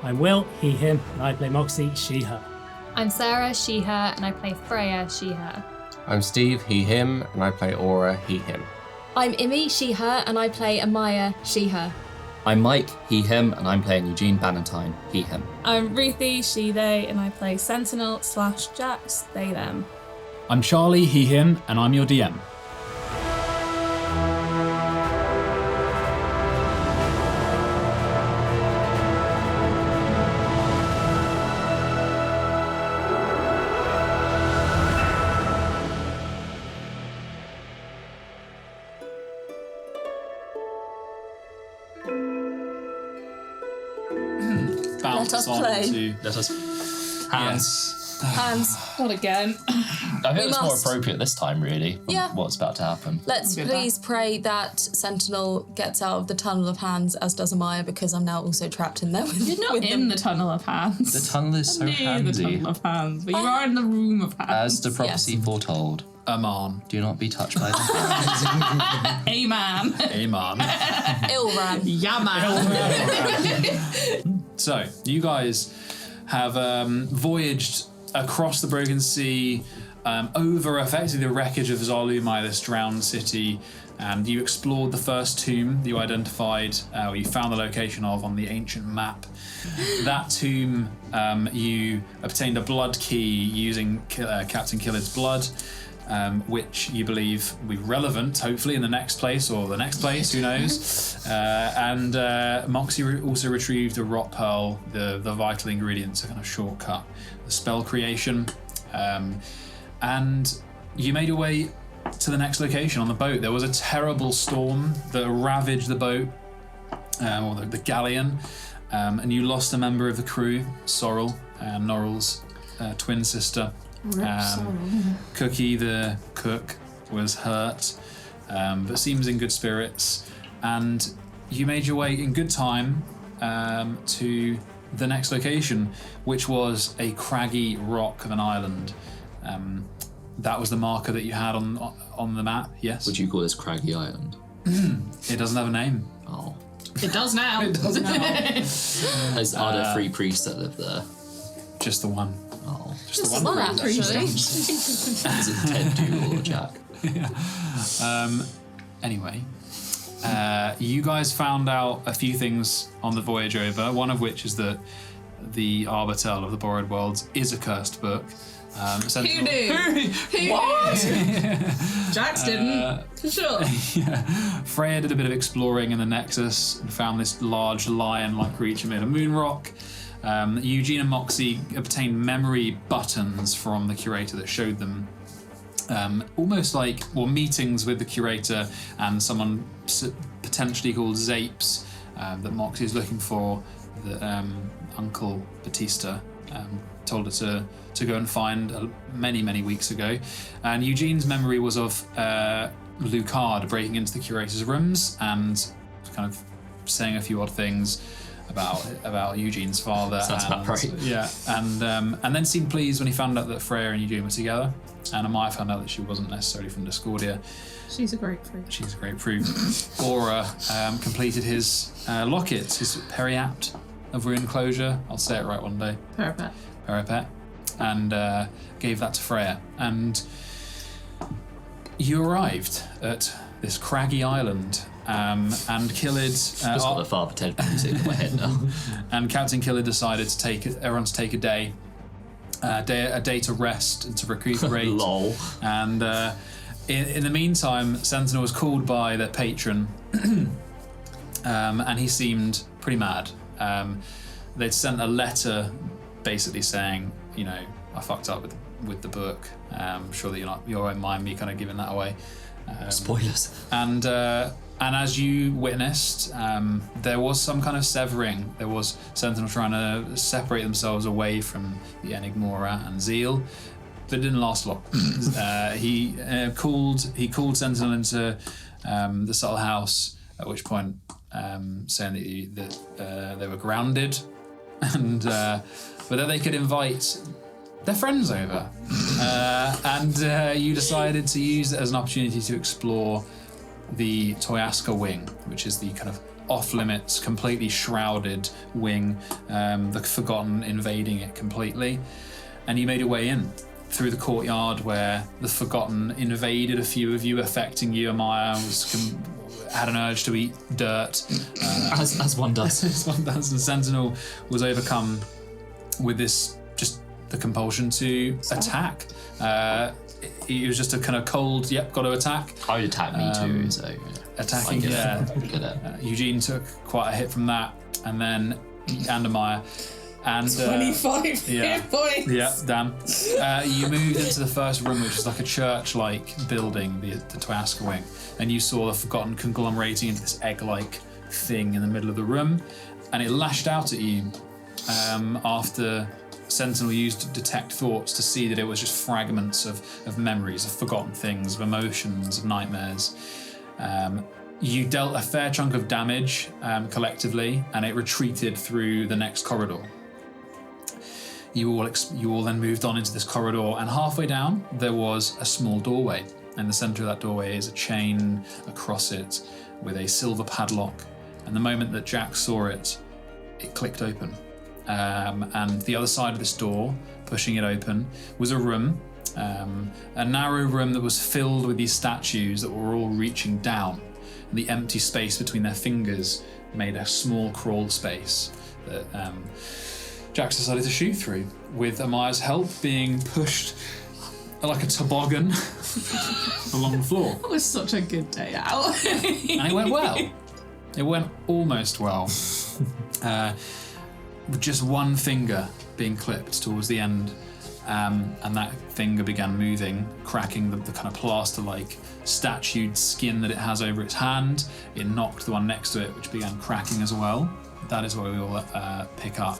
I'm Will, he, him, and I play Moxie, she, her. I'm Sarah, she, her, and I play Freya, she, her. I'm Steve, he, him, and I play Aura, he, him. I'm Imi, she, her, and I play Amaya, she, her. I'm Mike, he, him, and I'm playing Eugene Bannatyne, he, him. I'm Ruthie, she, they, and I play Sentinel/Jax, they, them. I'm Charlie, he, him, and I'm your DM. Let us play. Let us Hands. Not again. I think it's more appropriate this time, really. Yeah. What's about to happen. Let's please pray that Sentinel gets out of the tunnel of hands, as does Amaya, because I'm now also trapped in there with You're not with in them. the tunnel of hands. The tunnel is so Near handy. the tunnel of hands, but you are in the room of hands. As the prophecy foretold. Aman. Do not be touched by them. Amen. Aman. Ilran. Yeah, man. So, you guys have voyaged across the Broken Sea, over effectively the wreckage of Zarlumai, this drowned city, and you explored the first tomb that you identified, or you found the location of on the ancient map. That tomb, you obtained a blood key using Captain Killid's blood, which you believe will be relevant, hopefully, in the next place or the next place, who knows. And Moxie also retrieved a rot pearl, the vital ingredients, a kind of shortcut, the spell creation. And you made your way to the next location on the boat. There was a terrible storm that ravaged the boat, or the galleon, and you lost a member of the crew, Sorrel, Norrel's twin sister. Cookie, the cook, was hurt, but seems in good spirits. And you made your way in good time to the next location, which was a craggy rock of an island. That was the marker that you had on the map, yes? Would you call this Craggy Island? It doesn't have a name. Oh. It does now. It does now. Are there 3 priests that live there? Just the one. Oh. Just the one priest. Is it Ted, Dougal, or Jack? Anyway, you guys found out a few things on the voyage over, one of which is that the Arbitel of the Burrowed Worlds is a cursed book. Who knew? What? Jax didn't, for sure. Yeah. Freya did a bit of exploring in the Nexus and found this large lion-like creature made of moon rock. Eugene and Moxie obtained memory buttons from the curator that showed them almost like meetings with the curator and someone potentially called Zapes that Moxie is looking for, that Uncle Batista told her to go and find many weeks ago. And Eugene's memory was of Lucard breaking into the curator's rooms and kind of saying a few odd things about Eugene's father. Sounds about right. Yeah, and then seemed pleased when he found out that Freya and Eugene were together, and Amaya found out that she wasn't necessarily from Discordia. She's a grapefruit. She's a grapefruit. Aura completed his locket, his periapt of rune closure. I'll say it right one day. Parapet. And gave that to Freya. And you arrived at this craggy island. And Killid... Just got the Father Ted music in my head now. And Captain Killid decided to take everyone to take a day to rest and to recuperate. Lol. And in the meantime, Sentinel was called by their patron, and he seemed pretty mad. They'd sent a letter basically saying, you know, I fucked up with the book. I'm sure that you won't mind me kind of giving that away. Spoilers. And as you witnessed, there was some kind of severing. There was Sentinel trying to separate themselves away from the Enigmora and Zeal, but it didn't last long. He called Sentinel into the subtle house, at which point saying that they were grounded, and but that they could invite their friends over, and you decided to use it as an opportunity to explore the Toyaska wing, which is the kind of off-limits, completely shrouded wing, the Forgotten invading it completely. And you made your way in through the courtyard where the Forgotten invaded a few of you, affecting you. Amaya had an urge to eat dirt. As one does. As one does. And Sentinel was overcome with this, just the compulsion to attack. It was just a kind of cold, got to attack. I would attack me too, so... Attacking, Eugene took quite a hit from that, and then Amaya. And 25 hit points. Yeah, damn. You moved into the first room, which is like a church-like building, the Tuaska wing, and you saw the Forgotten conglomerating into this egg-like thing in the middle of the room, and it lashed out at you after Sentinel used Detect Thoughts to see that it was just fragments of memories, of forgotten things, of emotions, of nightmares. You dealt a fair chunk of damage collectively, and it retreated through the next corridor. You all then moved on into this corridor, and halfway down there was a small doorway. In the center of that doorway is a chain across it with a silver padlock. And the moment that Jack saw it, it clicked open. And the other side of this door, pushing it open, was a room, a narrow room that was filled with these statues that were all reaching down. And the empty space between their fingers made a small crawl space that Jax decided to shoot through, with Amaya's help being pushed like a toboggan along the floor. It was such a good day out. And it went well. It went almost well. With just one finger being clipped towards the end, and that finger began moving, cracking the kind of plaster-like statued skin that it has over its hand. It knocked the one next to it, which began cracking as well. That is where we will pick up.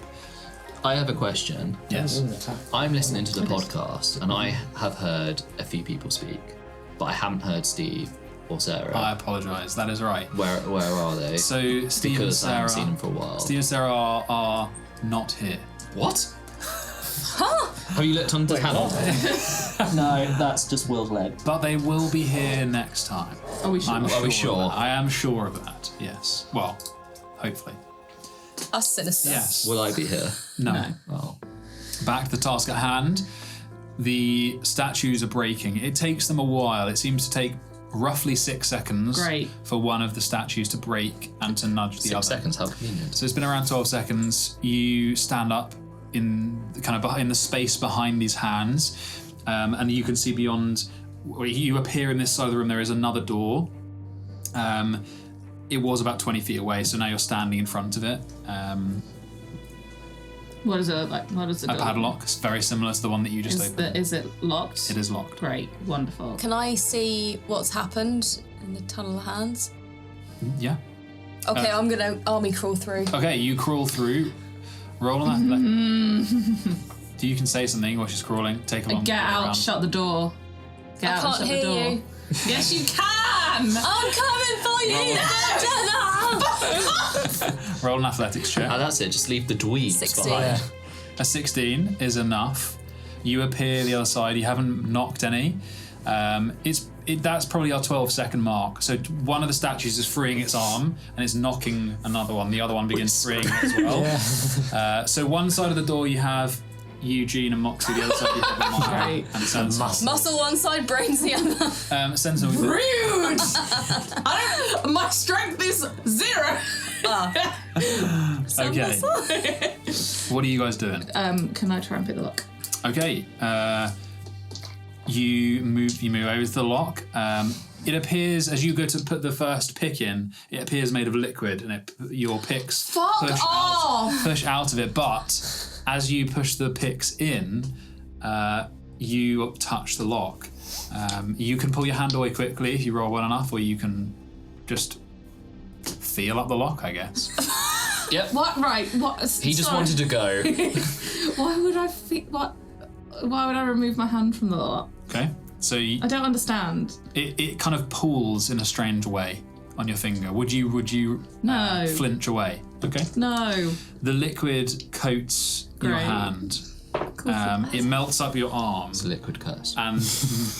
I have a question. Yes. I'm listening to the podcast, and I have heard a few people speak, but I haven't heard Steve or Sarah. I apologise. That is right. Where are they? So Steve and Because I haven't Sarah, seen them for a while. Steve and Sarah are not here. What? Have you looked on the panel? No, that's just Will's leg. But they will be here next time. Are we sure? Are we sure? of that. I am sure of that. Yes. Well, hopefully. Us sinister. Yes. Will I be here? No. Oh. Back to the task at hand. The statues are breaking. It takes them a while. It seems to take roughly 6 seconds for one of the statues to break and to nudge the other. 6 seconds, how convenient. So it's been around 12 seconds. You stand up in the space behind these hands, and you can see beyond. You appear in this side of the room. There is another door. It was about 20 feet away, so now you're standing in front of it. What does it look like? What does it A do? padlock. It's very similar to the one that you just opened. Is it locked? It is locked. Great, wonderful. Can I see what's happened in the tunnel of hands? Yeah. Okay, I'm gonna army crawl through. Okay, you crawl through. Roll on that. You can say something while she's crawling. Take a long Get out, around. shut the door. Get I out, can't shut hear the door. you. Yes, you can! I'm coming for you! Roll an athletics check. Oh, that's it. Just leave the dweebs 16. behind. A 16 is enough. You appear the other side. You haven't knocked any. That's probably our 12-second mark. So one of the statues is freeing its arm and it's knocking another one. The other one begins freeing it as well. So one side of the door you have Eugene and Moxie. The other side you have Amaya and Sentinel. Muscle one side, brains the other. Sentinel. Rude! My strength is 0. Okay. What are you guys doing? Can I try and pick the lock? Okay. You move over to the lock. It appears, as you go to put the first pick in, it appears made of liquid, and your picks push out of it. But as you push the picks in, you touch the lock. You can pull your hand away quickly if you roll well enough, or you can just feel up the lock, I guess. Yep. What? Right. What? He just wanted to go. Why would I what? Why would I remove my hand from the lock? Okay. So I don't understand. it kind of pulls in a strange way on your finger. Would you No. flinch away? Okay. No. The liquid coats your Great. hand. It melts up your arm It's a liquid curse. and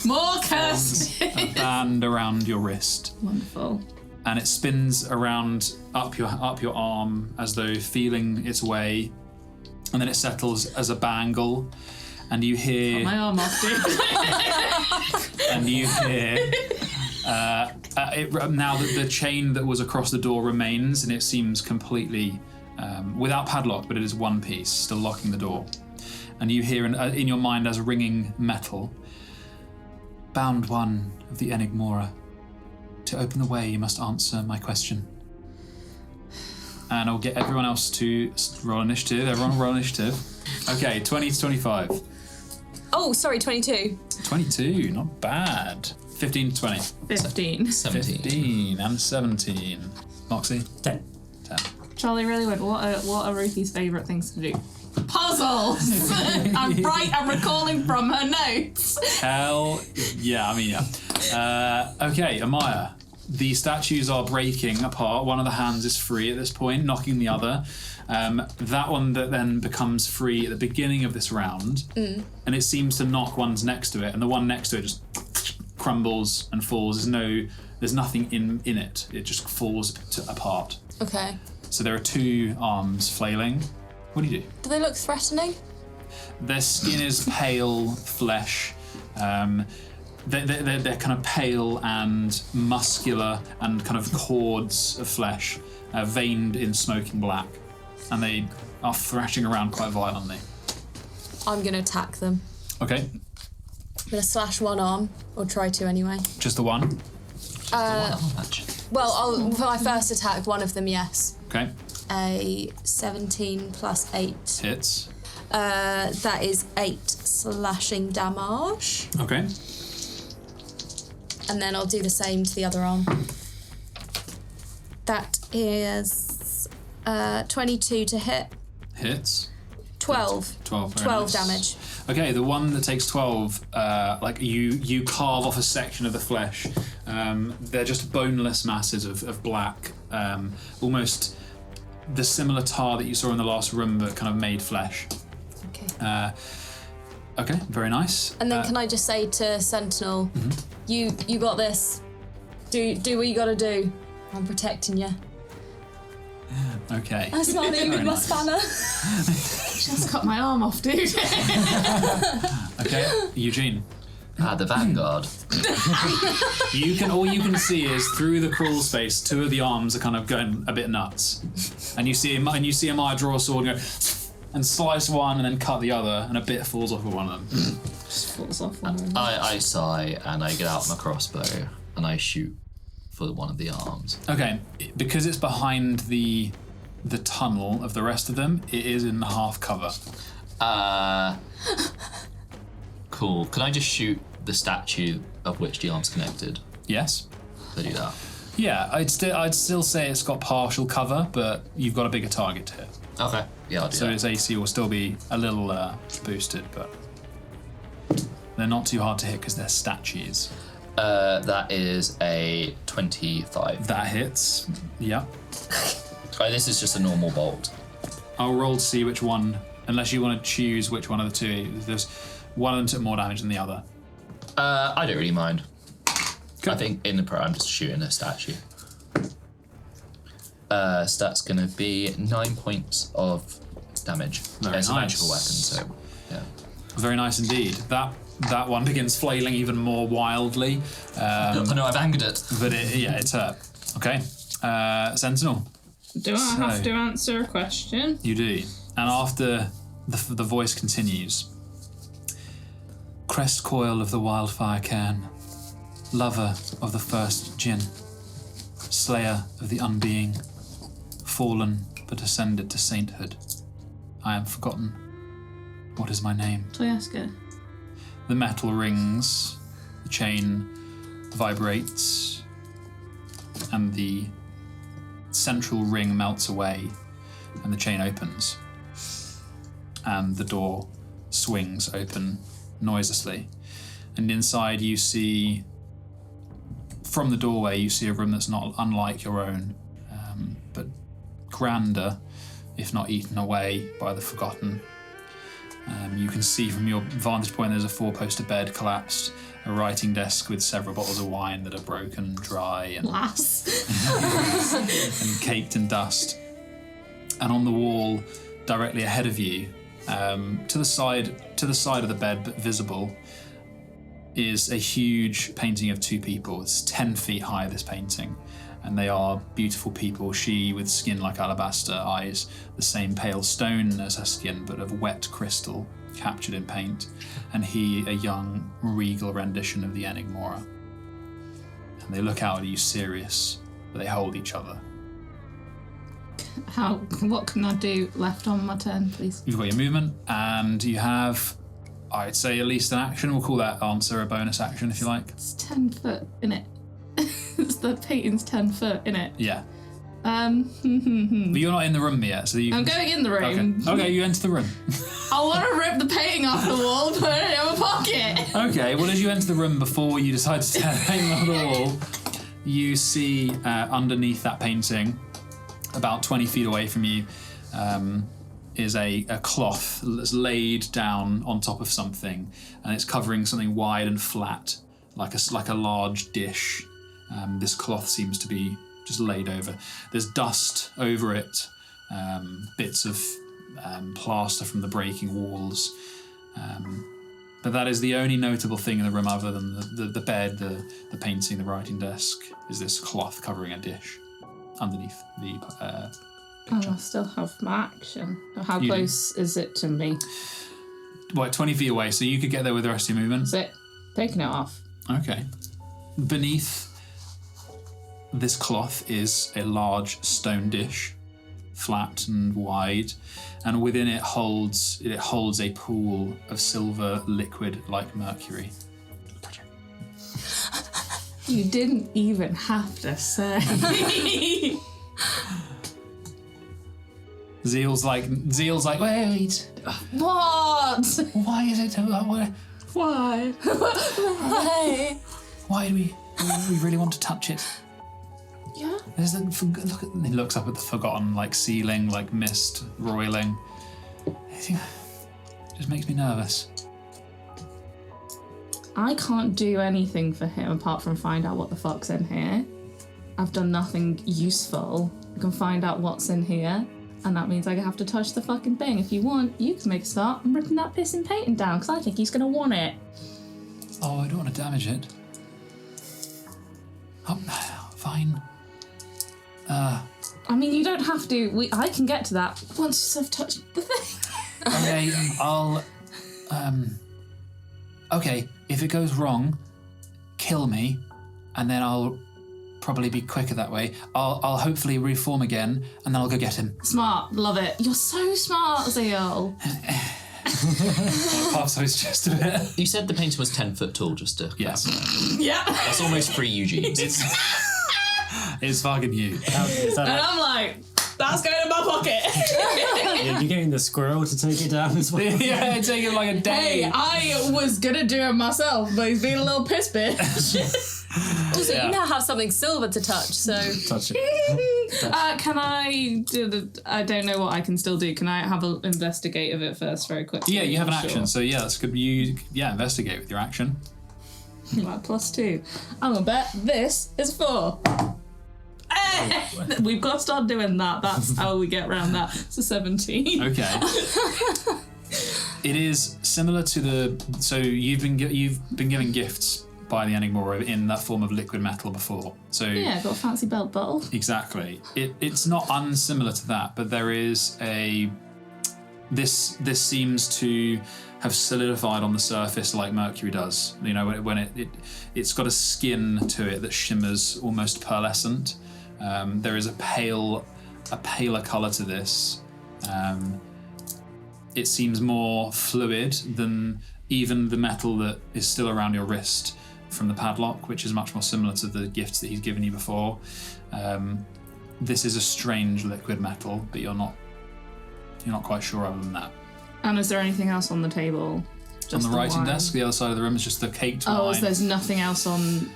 More cursed. a band around your wrist. Wonderful. and it spins around up your arm as though feeling its way, and then it settles as a bangle, and you hear. My arm off, dude. And you hear. Now that the chain that was across the door remains, and it seems completely without padlock, but it is one piece, still locking the door. And you hear in your mind as ringing metal, bound one of the Enigmora. To open the way, you must answer my question. And I'll get everyone else to roll initiative. Everyone roll initiative. Okay, 20 to 25. Oh, sorry, 22. 22, not bad. 15 to 20. 15. 17. 15 and 17. Moxie? 10. 10. Charlie, really quick, what are Ruthie's favourite things to do? Puzzles! I'm recalling from her notes. Hell yeah, okay, Amaya. The statues are breaking apart. One of the hands is free at this point, knocking the other. That one that then becomes free at the beginning of this round, and it seems to knock ones next to it, and the one next to it just crumbles and falls. There's nothing in it. It just falls apart. Okay. So there are two arms flailing. What do you do? Do they look threatening? Their skin is pale flesh. They're kind of pale and muscular and kind of cords of flesh, veined in smoking black. And they are thrashing around quite violently. I'm going to attack them. Okay, I'm going to slash one arm, or try to anyway. just the one. Well, for my first attack, one of them, yes. Okay, A 17 plus 8. hits. That is 8 slashing damage. Okay, And then I'll do the same to the other arm. That is 22 to hit. hits. 12. 12. very 12 nice. damage. Okay, the one that takes 12, like you carve off a section of the flesh. They're just boneless masses of black, almost the similar tar that you saw in the last room, but kind of made flesh. Okay. Okay, very nice. And then can I just say to Sentinel, you got this. Do what you gotta do. I'm protecting you. Okay. I smile at you with Very my nice. spanner. Just cut my arm off, dude. Okay, Eugene. The Vanguard. All you can see is through the crawl space, two of the arms are kind of going a bit nuts, and you see Amaya draw a sword and go and slice one and then cut the other, and a bit falls off of one of them. Just falls off one of them. I sigh and I get out my crossbow and I shoot for one of the arms. Okay, because it's behind the tunnel of the rest of them, it is in the half cover. Cool. Can I just shoot the statue of which the arm's connected? Yes. Can I do that? Yeah, I'd still say it's got partial cover, but you've got a bigger target to hit. Okay. Yeah, I'll do So that. its AC will still be a little boosted, but they're not too hard to hit because they're statues. That is a 25. That hits. Yeah. This is just a normal bolt. I'll roll to see which one, unless you want to choose which one of the two. There's one of them took more damage than the other. I don't really mind. Cool. I think in the pro, I'm just shooting a statue. So that's going to be 9 points of damage. Very It's a magical weapon, nice. so yeah. Very nice indeed. That one begins flailing even more wildly. No, I've angered it. But it's hurt. Okay. Sentinel, Do I have to answer a question? you do. And after the voice continues. Crest coil of the wildfire cairn, lover of the first djinn, slayer of the unbeing, fallen but ascended to sainthood. I am forgotten. What is my name? Toyaska. The metal rings, the chain vibrates, and the central ring melts away, and the chain opens. And the door swings open noiselessly. And inside you see, from the doorway, you see a room that's not unlike your own, but grander, if not eaten away by the Forgotten. You can see from your vantage point there's a 4-poster bed collapsed, a writing desk with several bottles of wine that are broken, dry, and, and caked in dust. And on the wall, directly ahead of you, to the side of the bed, but visible, is a huge painting of 2 people. It's 10 feet high, this painting, and they are beautiful people. She with skin like alabaster, eyes the same pale stone as her skin, but of wet crystal captured in paint, and he a young, regal rendition of the Enigmora. And they look out at you serious, but they hold each other. What can I do left on my turn, please? You've got your movement, and you have, I'd say, at least an action. We'll call that answer a bonus action if you like. It's 10 foot, innit? It's the painting's 10 foot, innit? Yeah. But you're not in the room yet, so you. I'm going in the room. Okay, you enter the room. I want to rip the painting off the wall, put it in my pocket. Okay, well, as you enter the room before you decide to tear the painting off the wall, you see underneath that painting, about 20 feet away from you, is a cloth that's laid down on top of something, and it's covering something wide and flat, like a large dish. This cloth seems to be just laid over. There's dust over it, bits of plaster from the breaking walls. But that is the only notable thing in the room other than the bed, the painting, the writing desk, is this cloth covering a dish underneath the picture. I still have my action. How You do. close is it to me? What, 20 feet away, so you could get there with the rest of your movement? Is it taking it off? Okay. Beneath this cloth is a large stone dish, flat and wide, and within it holds a pool of silver liquid like mercury. You didn't even have to say. Zeal's like, wait, What? why is it? Why? Why do we really want to touch it? Yeah. There's he looks up at the forgotten ceiling, mist roiling. It just makes me nervous. I can't do anything for him apart from find out what the fuck's in here. I've done nothing useful. I can find out what's in here, and that means I have to touch the fucking thing. If you want, you can make a start and ripping that pissing painting down, because I think he's gonna want it. Oh, I don't want to damage it. Oh, fine. I mean, you don't have to. I can get to that once I've touched the thing. Okay, I'll. Okay, if it goes wrong, kill me, and then I'll probably be quicker that way. I'll hopefully reform again, and then I'll go get him. Smart, love it. You're so smart, Zeal. Puffs his chest a bit. You said the painting was 10 foot tall, just to... Yes. Yeah. That's almost 3 Eugenes. It's fucking you. Is And that I'm like, that's going in my pocket. you're getting the squirrel to take it down as well? Yeah, it's taking like a day. Hey, I was gonna do it myself, but he's being a little piss bitch. Also, Yeah. you now have something silver to touch, so Touch it. Can I do I don't know what I can still do. Can I have an investigate of it first very quickly? Yeah, you have an Sure. action, so yeah, that's good. You investigate with your action. Like +2. I'm gonna bet this is 4. We've got to start doing that. That's how we get around that. It's a 17. Okay. It is similar to the. So you've been given gifts by the Enigmora in that form of liquid metal before. So Yeah, got a fancy belt buckle. exactly. It's not unsimilar to that, but there is a. This seems to have solidified on the surface like mercury does. You know, when it's got a skin to it that shimmers almost pearlescent. There is a paler colour to this. It seems more fluid than even the metal that is still around your wrist from the padlock, which is much more similar to the gifts that he's given you before. This is a strange liquid metal, but you're not quite sure other than that. And is there anything else on the table? On the writing desk, the other side of the room is just the caked wine. Oh, so there's nothing else on.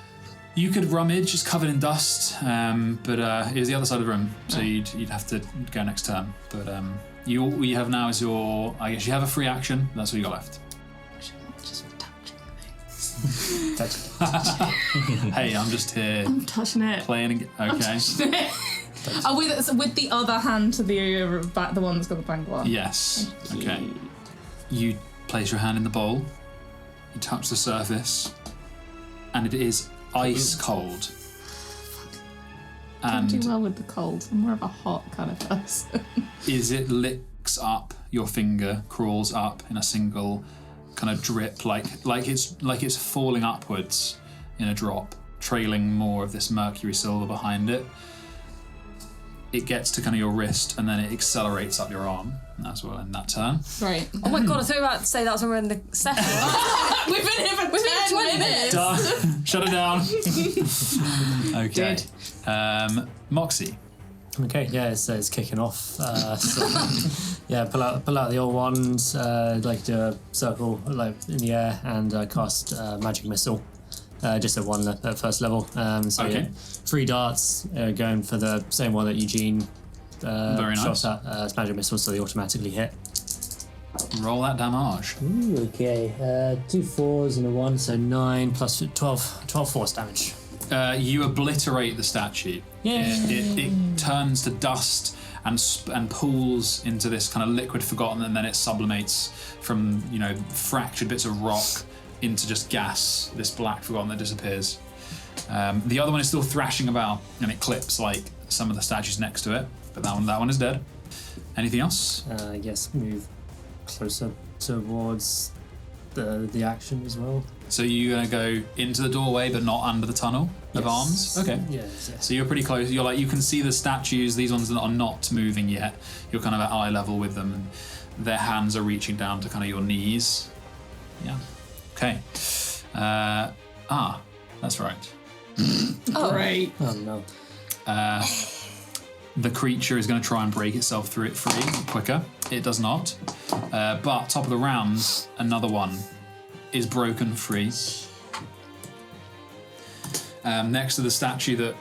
You could rummage, it's covered in dust, but it was the other side of the room, so you'd have to go next turn. But all you have now is your, I guess you have a free action, that's all you got left. Just touching things. Hey, I'm just here I'm touching it. playing. Okay. Oh, with the other hand to the back, the one that's got the blank one. Yes. Okay. You place your hand in the bowl. You touch the surface, and it is ice cold. Don't And do well with the cold. I'm more of a hot kind of person. it licks up your finger, crawls up in a single kind of drip, like it's falling upwards in a drop, trailing more of this mercury silver behind it. It gets to kind of your wrist, and then it accelerates up your arm. And that's what in that turn. Right. Oh my god, I thought you were about to say that's when we're in the session. We've been here for 20 minutes. Done. Shut it down. Okay. Moxie. Okay, yeah, it's kicking off. So, yeah, pull out the old ones. Like do a circle like in the air and cast magic missile. Just at one at first level. So Okay. yeah, 3 darts going for the same one that Eugene Very nice. shot at. It's magic missile, so they automatically hit. Roll that damage. Ooh, okay, 2 4s and a 1, so 9 plus 12 force damage. You obliterate the statue. Yay. It turns to dust and pools into this kind of liquid forgotten, and then it sublimates from fractured bits of rock into just gas, this black forgotten that disappears. The other one is still thrashing about, and it clips like some of the statues next to it, but that one is dead. Anything else? I guess move closer towards the action as well. So you're gonna go into the doorway, but not under the tunnel of arms. Okay. Yes. So you're pretty close. You're like, you can see the statues. These ones that are not moving yet. You're kind of at eye level with them, and their hands are reaching down to kind of your knees. Yeah. Okay. That's right. Oh, Right. Oh no. The creature is going to try and break itself free quicker. It does not. But top of the round, another one is broken free. Next to the statue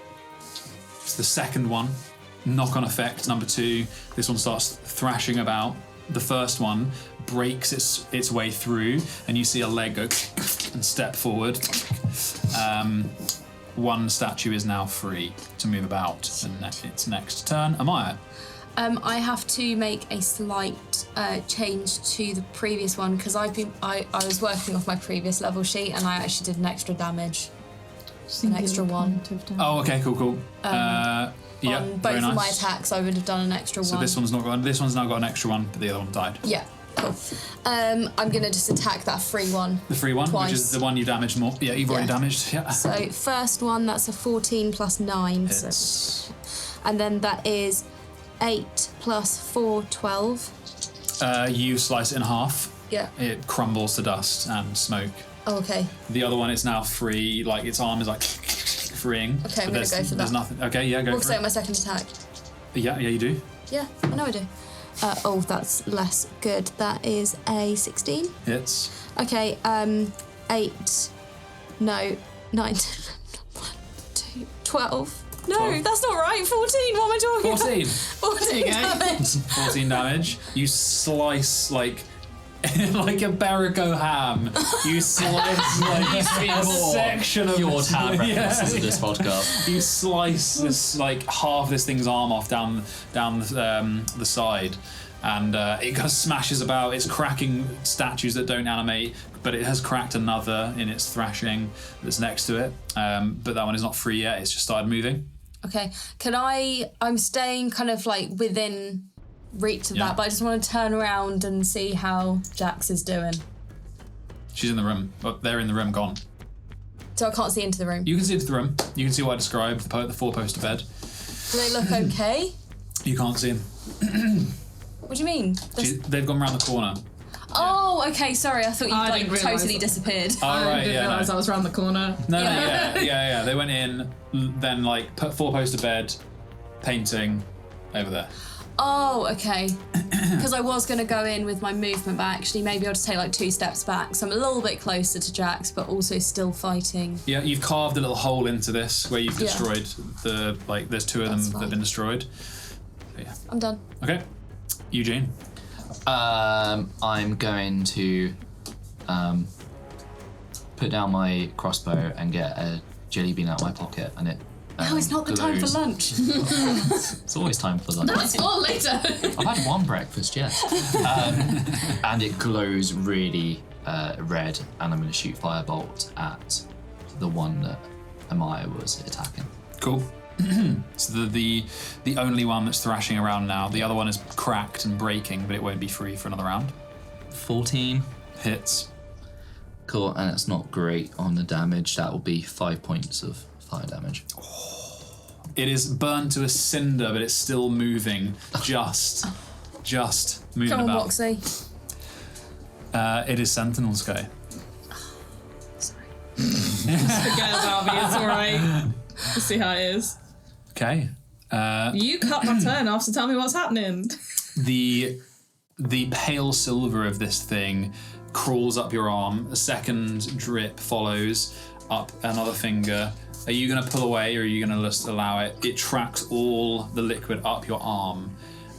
it's the second one, knock-on effect, number 2. This one starts thrashing about. The first one breaks its way through, and you see a leg go and step forward. One statue is now free to move about, and its next turn. Amaya. I have to make a slight change to the previous one because I was working off my previous level sheet and I actually did an extra damage. An extra 1. Oh, okay, cool. Yeah, On both very of nice. my attacks, I would have done an extra 1. So this one's now got an extra 1, but the other one died. Yeah, cool. I'm gonna just attack that free one. The free one, Twice. which is the one you damaged more. Yeah, you've already damaged. Yeah. So first one, that's a 14 plus 9. Hits. So, and then that is 8 plus 4, 12. You slice it in half. Yeah. It crumbles to dust and smoke. Oh, okay. The other one is now free, like its arm is like freeing. Okay, I'm but gonna go for there's that. nothing. Okay, yeah, go We'll for say it. my second attack. Yeah, you do. Yeah, I know I do. Oh, that's less good. That is a 16. Hits. Okay, 8. No, 9. 1, 2, 12. No, 12. that's not right. 14. What am I talking 14. about? 14 damage. 14 damage. You slice like a Berico ham. You slice like a section of Fjord ham references in Yeah. this podcast. You slice this like half this thing's arm off down the side, and it kind of smashes about. It's cracking statues that don't animate, but it has cracked another in its thrashing that's next to it. But that one is not free yet. It's just started moving. Okay, I'm staying kind of like within reach of Yeah. that, but I just want to turn around and see how Jax is doing. She's in the room. Well, they're in the room, gone. So I can't see into the room. You can see into the room. You can see what I described, the 4-poster bed. Do they look okay? You can't see them. What do you mean? They've gone round the corner. Oh, okay, sorry, I thought you I like didn't realise totally that. disappeared. Oh, I right, didn't yeah. realise No. I was around the corner. No, yeah. They went in, then like put 4-poster bed, painting, over there. Oh, okay. because I was going to go in with my movement, but actually maybe I'll just take like 2 steps back. So I'm a little bit closer to Jax, but also still fighting. Yeah, you've carved a little hole into this where you've Yeah. destroyed there's 2 of them That's that have fine. been destroyed. So, yeah. I'm done. Okay. Eugene. I'm going to put down my crossbow and get a jelly bean out of my pocket, and it. Now it's not the time for glows. lunch. It's always time for lunch. That's for later. I've had one breakfast, yes. And it glows really red, and I'm going to shoot firebolt at the one that Amaya was attacking. Cool. So the only one that's thrashing around now. The other one is cracked and breaking, but it won't be free for another round. 14. Hits. Cool, and it's not great on the damage. That will be 5 points of fire damage. It is burnt to a cinder, but it's still moving. Just moving Come on, about. Moxie. It is Sentinel's go. Forget about me, it's alright. We'll see how it is. Okay. You cut my turn off, so tell me what's happening. The pale silver of this thing crawls up your arm. A second drip follows up another finger. Are you going to pull away, or are you going to just allow it? It tracks all the liquid up your arm,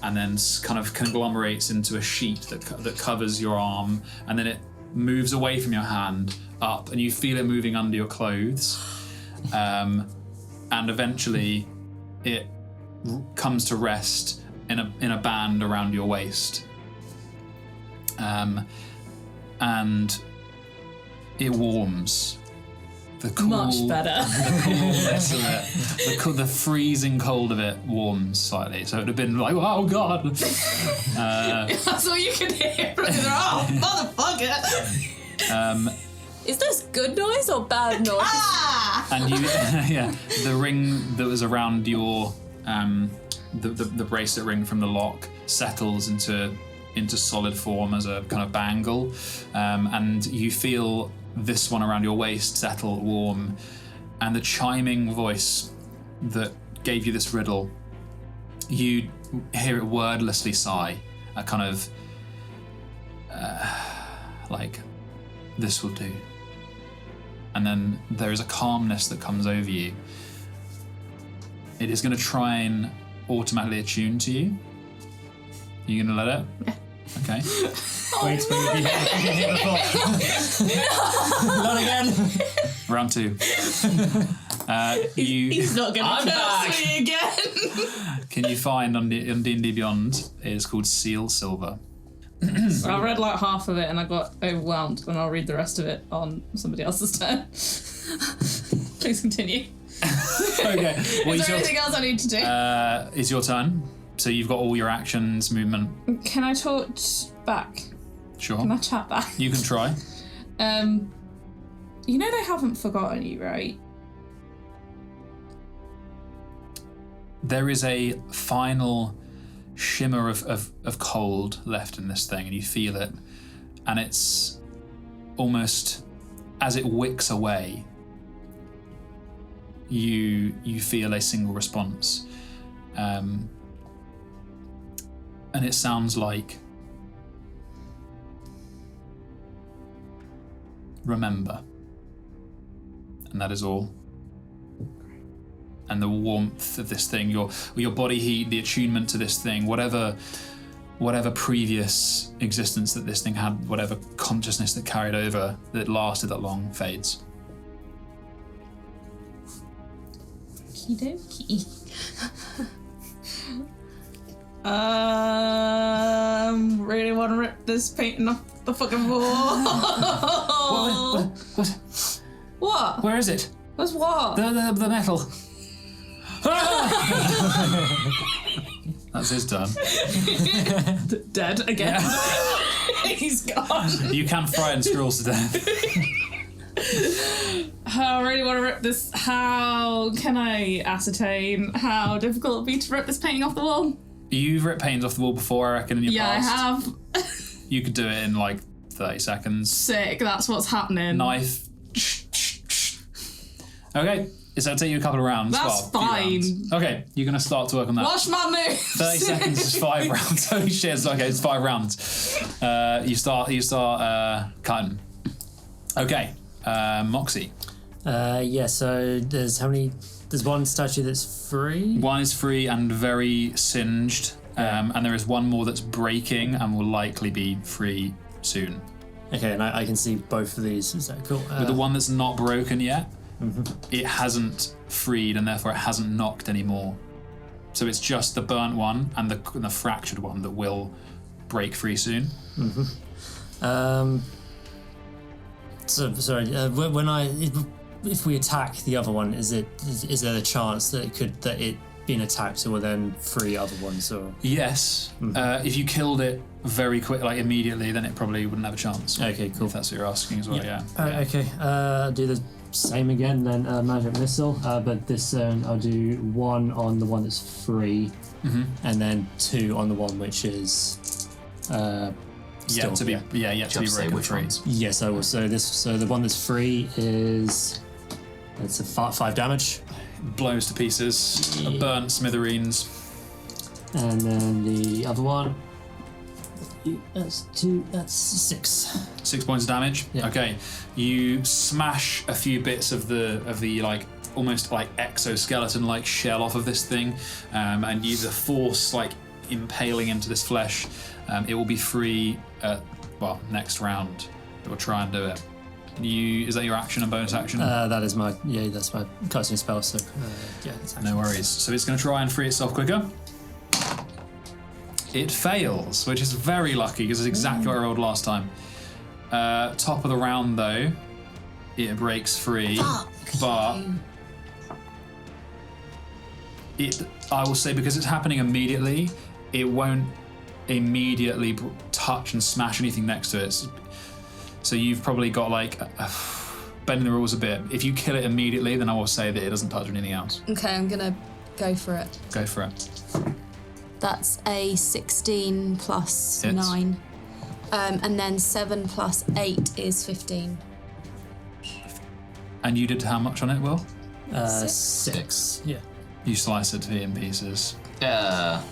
and then kind of conglomerates into a sheet that covers your arm, and then it moves away from your hand up, and you feel it moving under your clothes, and eventually it comes to rest in a band around your waist, and it warms. The cool, Much better. The coolness of it, the freezing cold of it warms slightly. So it would have been like, oh god. That's all you can hear from the oh, motherfucker. Is this good noise or bad noise? And you, yeah, the ring that was around your, the bracelet ring from the lock settles into solid form as a kind of bangle, and you feel this one around your waist settle, warm, and the chiming voice that gave you this riddle, you hear it wordlessly sigh, a kind of like, this will do. And then there is a calmness that comes over you. It is going to try and automatically attune to you. Are you going to let it? Yeah. Okay. Wait, you hit before. Not again. Round 2. He's not gonna curse me again. Can you find on D&D Beyond? It is called Seal Silver. I read like half of it and I got overwhelmed, and I'll read the rest of it on somebody else's turn. Please continue. Okay. Well, Is there anything else I need to do? it's your turn. So you've got all your actions, movement. Can I torch back? Sure. Can I chat back? You can try. You know they haven't forgotten you, right? There is a final shimmer of cold left in this thing, and you feel it, and it's almost as it wicks away, you feel a single response, and it sounds like remember, and that is all. And the warmth of this thing, your body heat, the attunement to this thing, whatever previous existence that this thing had, whatever consciousness that carried over that lasted that long, fades. Okie dokie. Really want to rip this painting off the fucking wall. What? What? Where is it? What's what? The metal. That's his turn. Dead again. He's gone. You can frighten squirrels to death. I really want to rip this. How can I ascertain how difficult it'll be to rip this painting off the wall? You've ripped paintings off the wall before, I reckon, in your past. Yeah, I have. You could do it in like 30 seconds. Sick, that's what's happening. Knife. Okay, it'll take you a couple of rounds. That's a few fine. rounds. Okay, you're going to start to work on that. Watch my move. 30 seconds is 5 rounds. Holy shit! Okay, it's 5 rounds. You start cutting. Okay, Moxie. So there's how many? There's one statue that's free. One is free and very singed, and there is one more that's breaking and will likely be free soon. Okay, and I can see both of these. Is that cool? With the one that's not broken yet, it hasn't freed and therefore it hasn't knocked anymore. So it's just the burnt one and the fractured one that will break free soon. So sorry. If we attack the other one, is there a chance that it being attacked will then free other ones? Or Yes. If you killed it very quick, like immediately, then it probably wouldn't have a chance. Okay, cool. If that's what you're asking as well, yeah. Okay. Do the same again then. Magic missile, but this I'll do 1 on the one that's free, and then 2 on the one which is Yet to be broken free. Yes, I will. So the one that's free is it's a 5 damage, Blows to pieces, burnt smithereens. and then the other one that's 2. That's 6. 6 points of damage. Yeah. Okay, you smash a few bits of the like almost like exoskeleton like shell off of this thing, and use the force like impaling into this flesh. It will be free next round. We'll try and do it. Is that your action and bonus action? That is that's my casting spell. So No worries. So it's going to try and free itself quicker. It fails, which is very lucky because it's exactly what I rolled last time. Top of the round though, it breaks free, but I will say because it's happening immediately, it won't immediately touch and smash anything next to it. So you've probably got like bending the rules a bit. If you kill it immediately, then I will say that it doesn't touch anything else. Okay, I'm gonna go for it. Go for it. That's a 16 plus Hits. 9. And then 7 plus 8 is 15. And you did how much on it, Will? 6. Yeah. You slice it in pieces. It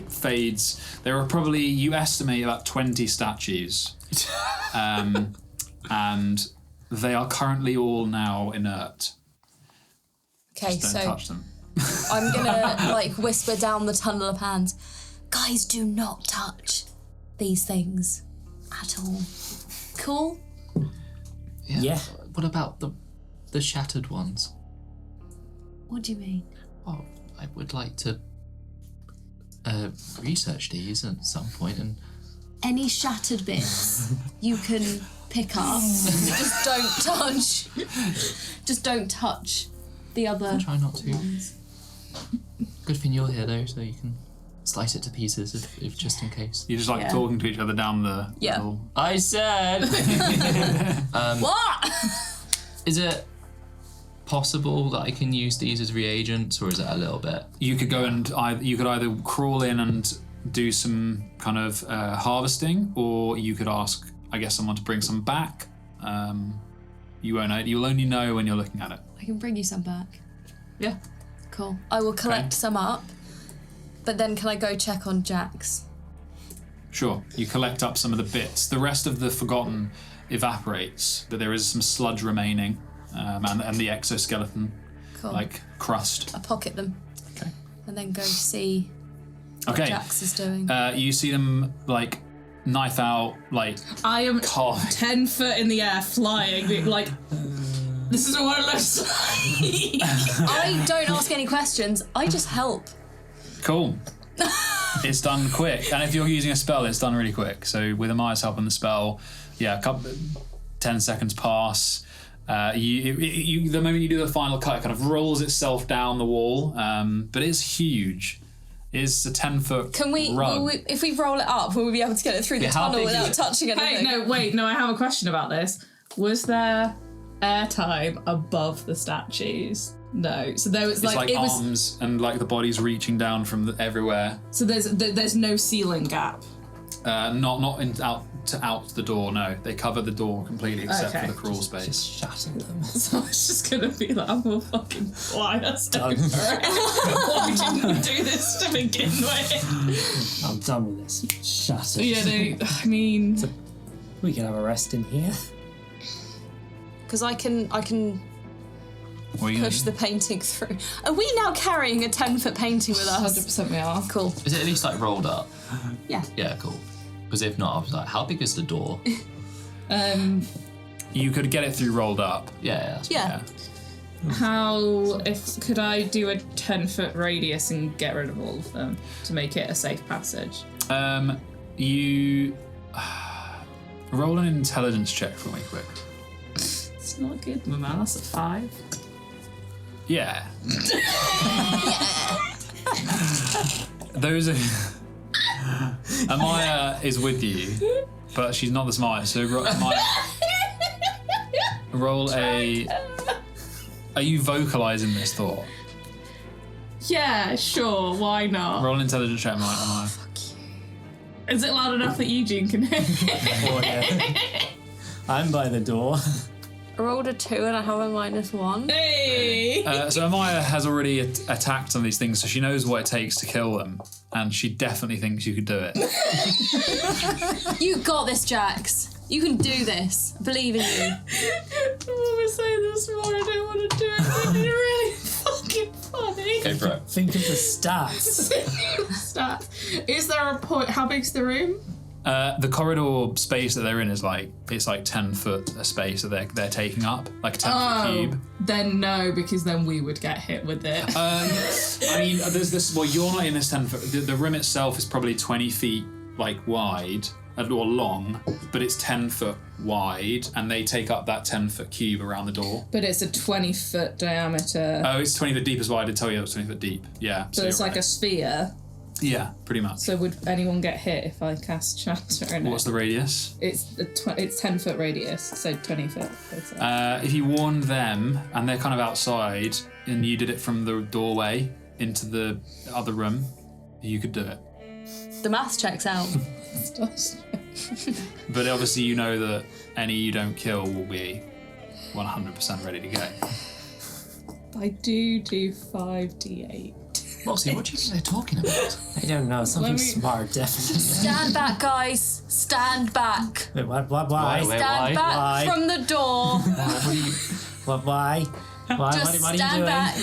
fades. There are probably, you estimate, about 20 statues. And they are currently all now inert. Okay, Just don't so touch them. I'm gonna like whisper down the tunnel of hands. Guys, do not touch these things at all. Cool? Yeah. What about the shattered ones? What do you mean? Oh, I would like to research these at some point and Any shattered bits you can pick up. Just don't touch. Just don't touch the other. I'll try not to. Good thing you're here though, so you can slice it to pieces if just in case. You're just like Yeah. talking to each other down the Yeah. little... I said. What? Is it possible that I can use these as reagents, or is it a little bit? You could go and you could either crawl in and do some kind of harvesting, or you could ask, I guess, someone to bring some back. You won't know. You'll only know when you're looking at it. I can bring you some back. Yeah. Cool. I will collect Okay. some up, but then can I go check on Jax? Sure. You collect up some of the bits. The rest of the Forgotten evaporates, but there is some sludge remaining, and the exoskeleton, Cool. like crust. I pocket them. Okay. And then go see what Okay. Jax is doing. You see them like knife out, like I am carve. 10 foot in the air, flying, like, this isn't what it looks like. I don't ask any questions. I just help. Cool. It's done quick, and if you're using a spell, it's done really quick. So with Amaya's help on the spell, a couple 10 seconds pass. The moment you do the final cut, it kind of rolls itself down the wall, but it's huge. It's a 10-foot Can we, rug. if we roll it up, will we be able to get it through the how tunnel big is without it? touching anything? Hey, no, I have a question about this. Was there airtime above the statues? No. So there was It's like it was. arms and like the body's reaching down from everywhere. So there's no ceiling gap. Out the door. No, they cover the door completely except for the crawl space. Just shattering them. So it's just gonna be like, I'm gonna fucking fly us over it. Why didn't we do this to begin with? I'm done with this. Shatter. Yeah, I mean, we can have a rest in here. Because I can What are you push the painting through. Are we now carrying a 10-foot painting with us? 100% we are. Cool. Is it at least like rolled up? Yeah. Yeah, cool. Because if not, I was like, how big is the door? You could get it through rolled up. Yeah. Yeah. Could I do a 10-foot radius and get rid of all of them to make it a safe passage? You roll an intelligence check for me, quick. It's not good, my man. That's a 5. Yeah. Those are. Amaya is with you, but she's not the smartest. So roll a. Are you vocalizing this thought? Yeah, sure. Why not? Roll an intelligence check, Amaya. Is it loud enough that Eugene can hear? Oh, yeah. I'm by the door. I rolled a 2 and I have a -1. Hey! So Amaya has already attacked some of these things, so she knows what it takes to kill them, and she definitely thinks you could do it. You got this, Jax. You can do this. I believe in you. What was saying this more? I don't want to do it, but it's really fucking funny. Go for it. Think of the stats. Stats. Is there a point? How big's the room? The corridor space that they're in is it's like 10 foot a space that they're taking up, like a 10 foot cube. Then no, because then we would get hit with it. I mean, there's this. Well, you're not in this 10 foot. The room itself is probably 20 feet wide or long, but it's 10 foot wide, and they take up that 10 foot cube around the door. But it's a 20-foot diameter. Oh, it's 20 foot deep as well. I did tell you it was 20 foot deep. Yeah. So it's like a sphere. Yeah, pretty much. So would anyone get hit if I cast Shatter in it? What's the radius? It's 10-foot radius, so 20 foot. If you warned them, and they're kind of outside, and you did it from the doorway into the other room, you could do it. The maths checks out. But obviously you know that any you don't kill will be 100% ready to go. I do 5d8. Moxie, what do you think they're talking about? I don't know. Something smart, definitely. Stand back, guys. Stand back. Wait, what? Why? Stand back Why? from the door. What are you? What? Why? Why? Just what are you stand doing? back.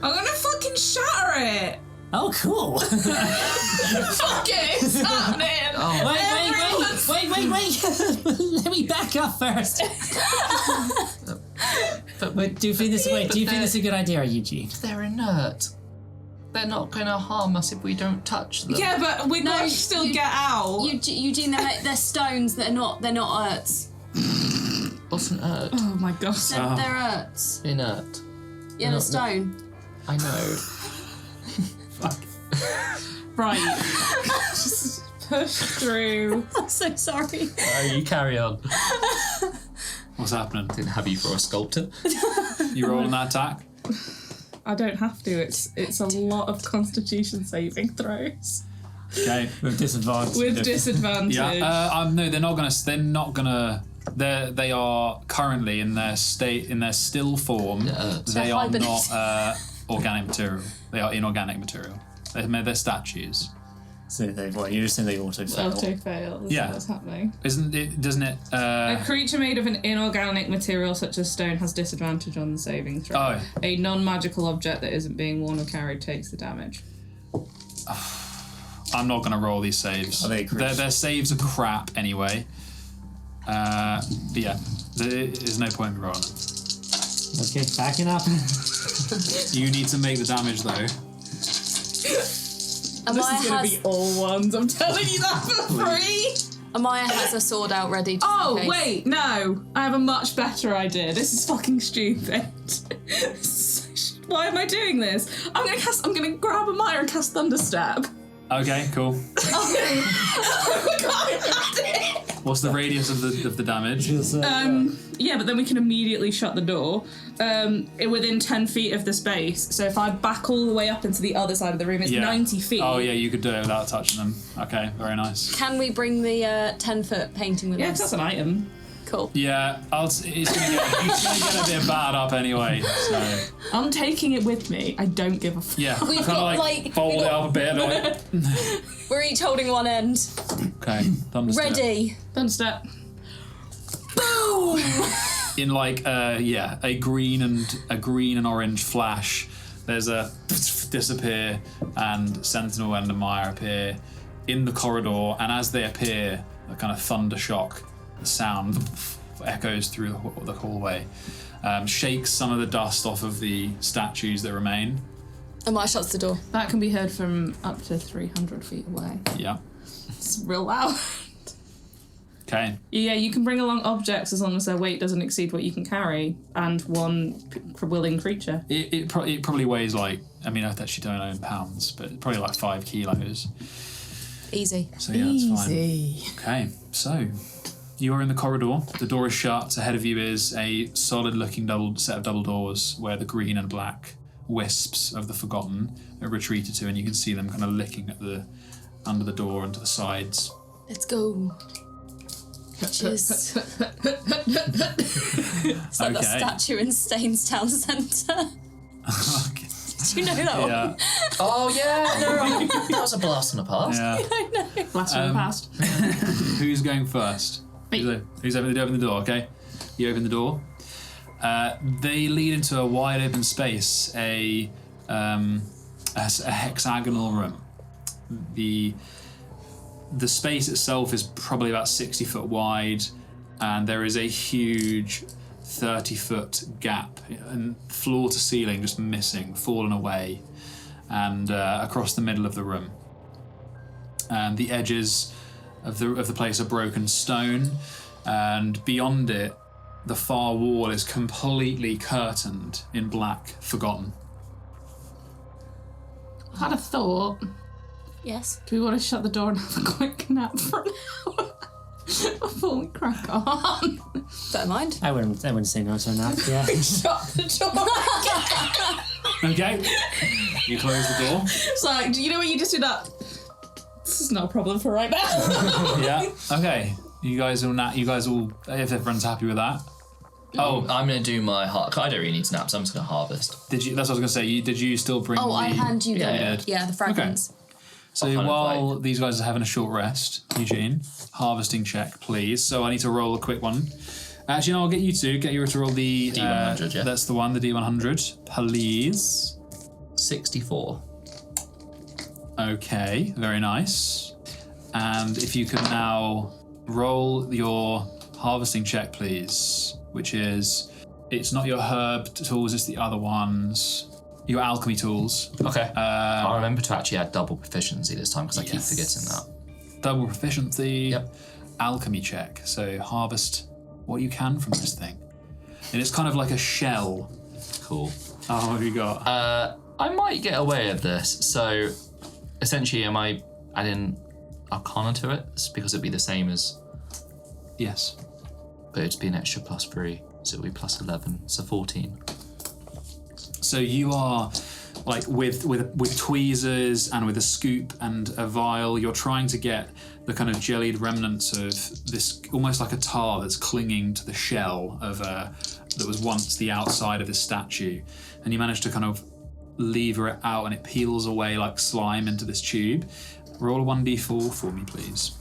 I'm gonna fucking shatter it! Oh, cool. Fuck it, it's happening! Wait. Let me back up first. But do you think this is a good idea, Eugene? They're inert. They're not going to harm us if we don't touch them. Yeah, but we're going to still get out. Eugene, they're stones. They're not earths. What's an ert? Oh my god. They're earths. Inert. Yeah, they're stone. I know. Right. Just push through. I'm so sorry. You carry on. What's happening? Didn't have you for a sculptor. You rolling that attack? I don't have to. It's a lot of Constitution saving throws. Okay. With disadvantage. With disadvantage. Yeah. No, they're not gonna. They are currently in their still form. They are not organic material. They are inorganic material. They're statues. So you're just saying they auto fail. Auto fail. Yeah. What's happening? Doesn't it? A creature made of an inorganic material such as stone has disadvantage on the saving throw. Oh. A non-magical object that isn't being worn or carried takes the damage. I'm not going to roll these saves. Their saves are crap anyway. But yeah, there's no point in rolling them. Okay, backing up. You need to make the damage though. This is going to be all ones, I'm telling you that for free! Amaya has a sword out ready just in case. Wait, no! I have a much better idea. This is fucking stupid. Why am I doing this? I'm gonna grab Amaya and cast Thunderstep. Okay, cool. What's the radius of the damage? Yeah, but then we can immediately shut the door. Within 10 feet of the space. So if I back all the way up into the other side of the room, it's 90 feet. Oh yeah, you could do it without touching them. Okay, very nice. Can we bring the 10-foot painting with Yeah, us? that's an item. Cool. Yeah, it's gonna get a bit bad up anyway. So I'm taking it with me. I don't give a fuck. yeah, We've kind of got, like fold it up a bit. Like, We're each holding one end. okay, thunderstep. Ready. Thunderstep. Boom! In like a green and orange flash, there's a disappear, and Sentinel and Amaya appear in the corridor, and as they appear, a kind of thunder shock sound echoes through the hallway, shakes some of the dust off of the statues that remain. Amaya shuts the door. That can be heard from up to 300 feet away. Yeah. It's real loud. Okay. Yeah, you can bring along objects as long as their weight doesn't exceed what you can carry, and one willing creature. It probably weighs like, I mean, I actually don't know in pounds, but probably like 5 kilos. Easy. So yeah, that's fine. Okay, so you are in the corridor. The door is shut. Ahead of you is a solid-looking set of double doors where the green and black wisps of the Forgotten are retreated to, and you can see them kind of licking at under the door and to the sides. Let's go. Cheers. It's like that statue in Staines Town Centre. Okay. Did you know that one? Yeah. Oh yeah, no, that was a blast from the past. Yeah. Blast from the past. Who's going first? Me. Who's open the door? Okay, you open the door. They lead into a wide open space, a hexagonal room. The space itself is probably about 60 foot wide, and there is a huge 30-foot gap, and floor to ceiling just missing, fallen away, and across the middle of the room. And the edges of the place are broken stone, and beyond it, the far wall is completely curtained in black Forgotten. I had a thought. Yes. Do we want to shut the door and have a quick nap for an hour before we crack on? Don't mind. I wouldn't say no to a nap. Yeah. Shut the door. Okay. You close the door. It's like, do you know when you just do that? This is not a problem for right now. Yeah. Okay. You guys all, if everyone's happy with that. Oh, I'm gonna do my I don't really need to nap, so I'm just gonna harvest. Did you? That's what I was gonna say. Did you still bring? Oh, I hand you Yeah, the fragments. So I'll find while it. these guys are having a short rest, Eugene, harvesting check, please. So I need to roll a quick one. Actually, no, I'll get you to roll the D100, yeah. That's the one, the D100, please. 64. Okay, very nice. And if you could now roll your harvesting check, please, which is, it's not your herb tools, it's the other ones. Your alchemy tools. Okay. I'll remember to actually add double proficiency this time because I keep Yes. forgetting that. Double proficiency. Yep. Alchemy check. So harvest what you can from this thing. And it's kind of like a shell. Cool. Oh, what have you got? I might get away with this. So, essentially, am I adding Arcana to it? It's because it'd be the same as, Yes. but it'd be an extra +3, so it'd be +11, so 14. So you are like with tweezers and with a scoop and a vial, you're trying to get the kind of jellied remnants of this, almost like a tar that's clinging to the shell of that was once the outside of this statue, and you manage to kind of lever it out, and it peels away like slime into this tube. Roll a 1d4 for me, please.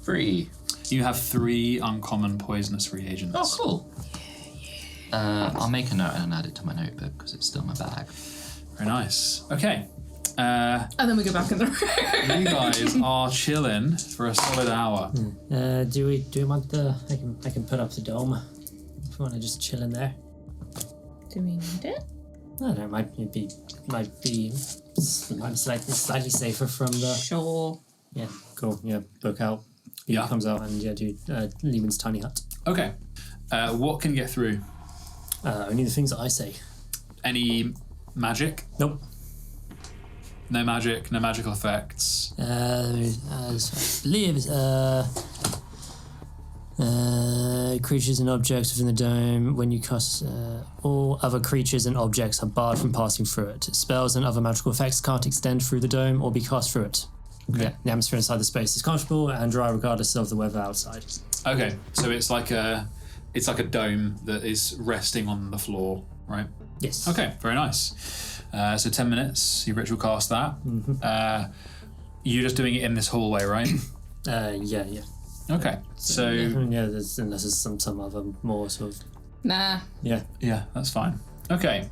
3. You have 3 uncommon poisonous reagents. Oh, cool. I'll make a note and add it to my notebook because it's still in my bag. Very nice. Okay. And then we go back in the room. You guys are chilling for a solid hour. Do we want the? I can put up the dome. If we want to just chill in there. Do we need it? I don't know. Might be slightly safer from the. Sure. Yeah. Cool. Yeah. Book out. Yeah. Comes out and do Lehman's tiny hut. Okay. What can get through? Only the things that I say. Any magic? Nope. No magic, no magical effects. I believe Creatures and objects within the dome. When you cast, all other creatures and objects are barred from passing through it. Spells and other magical effects can't extend through the dome or be cast through it. Okay. Yeah, the atmosphere inside the space is comfortable and dry regardless of the weather outside. Okay, so it's like a dome that is resting on the floor, right? Yes. Okay, very nice. So 10 minutes, you ritual cast that. You're just doing it in this hallway, right? Yeah. Okay, so unless there's some other more sort of. Nah, yeah, that's fine. Okay,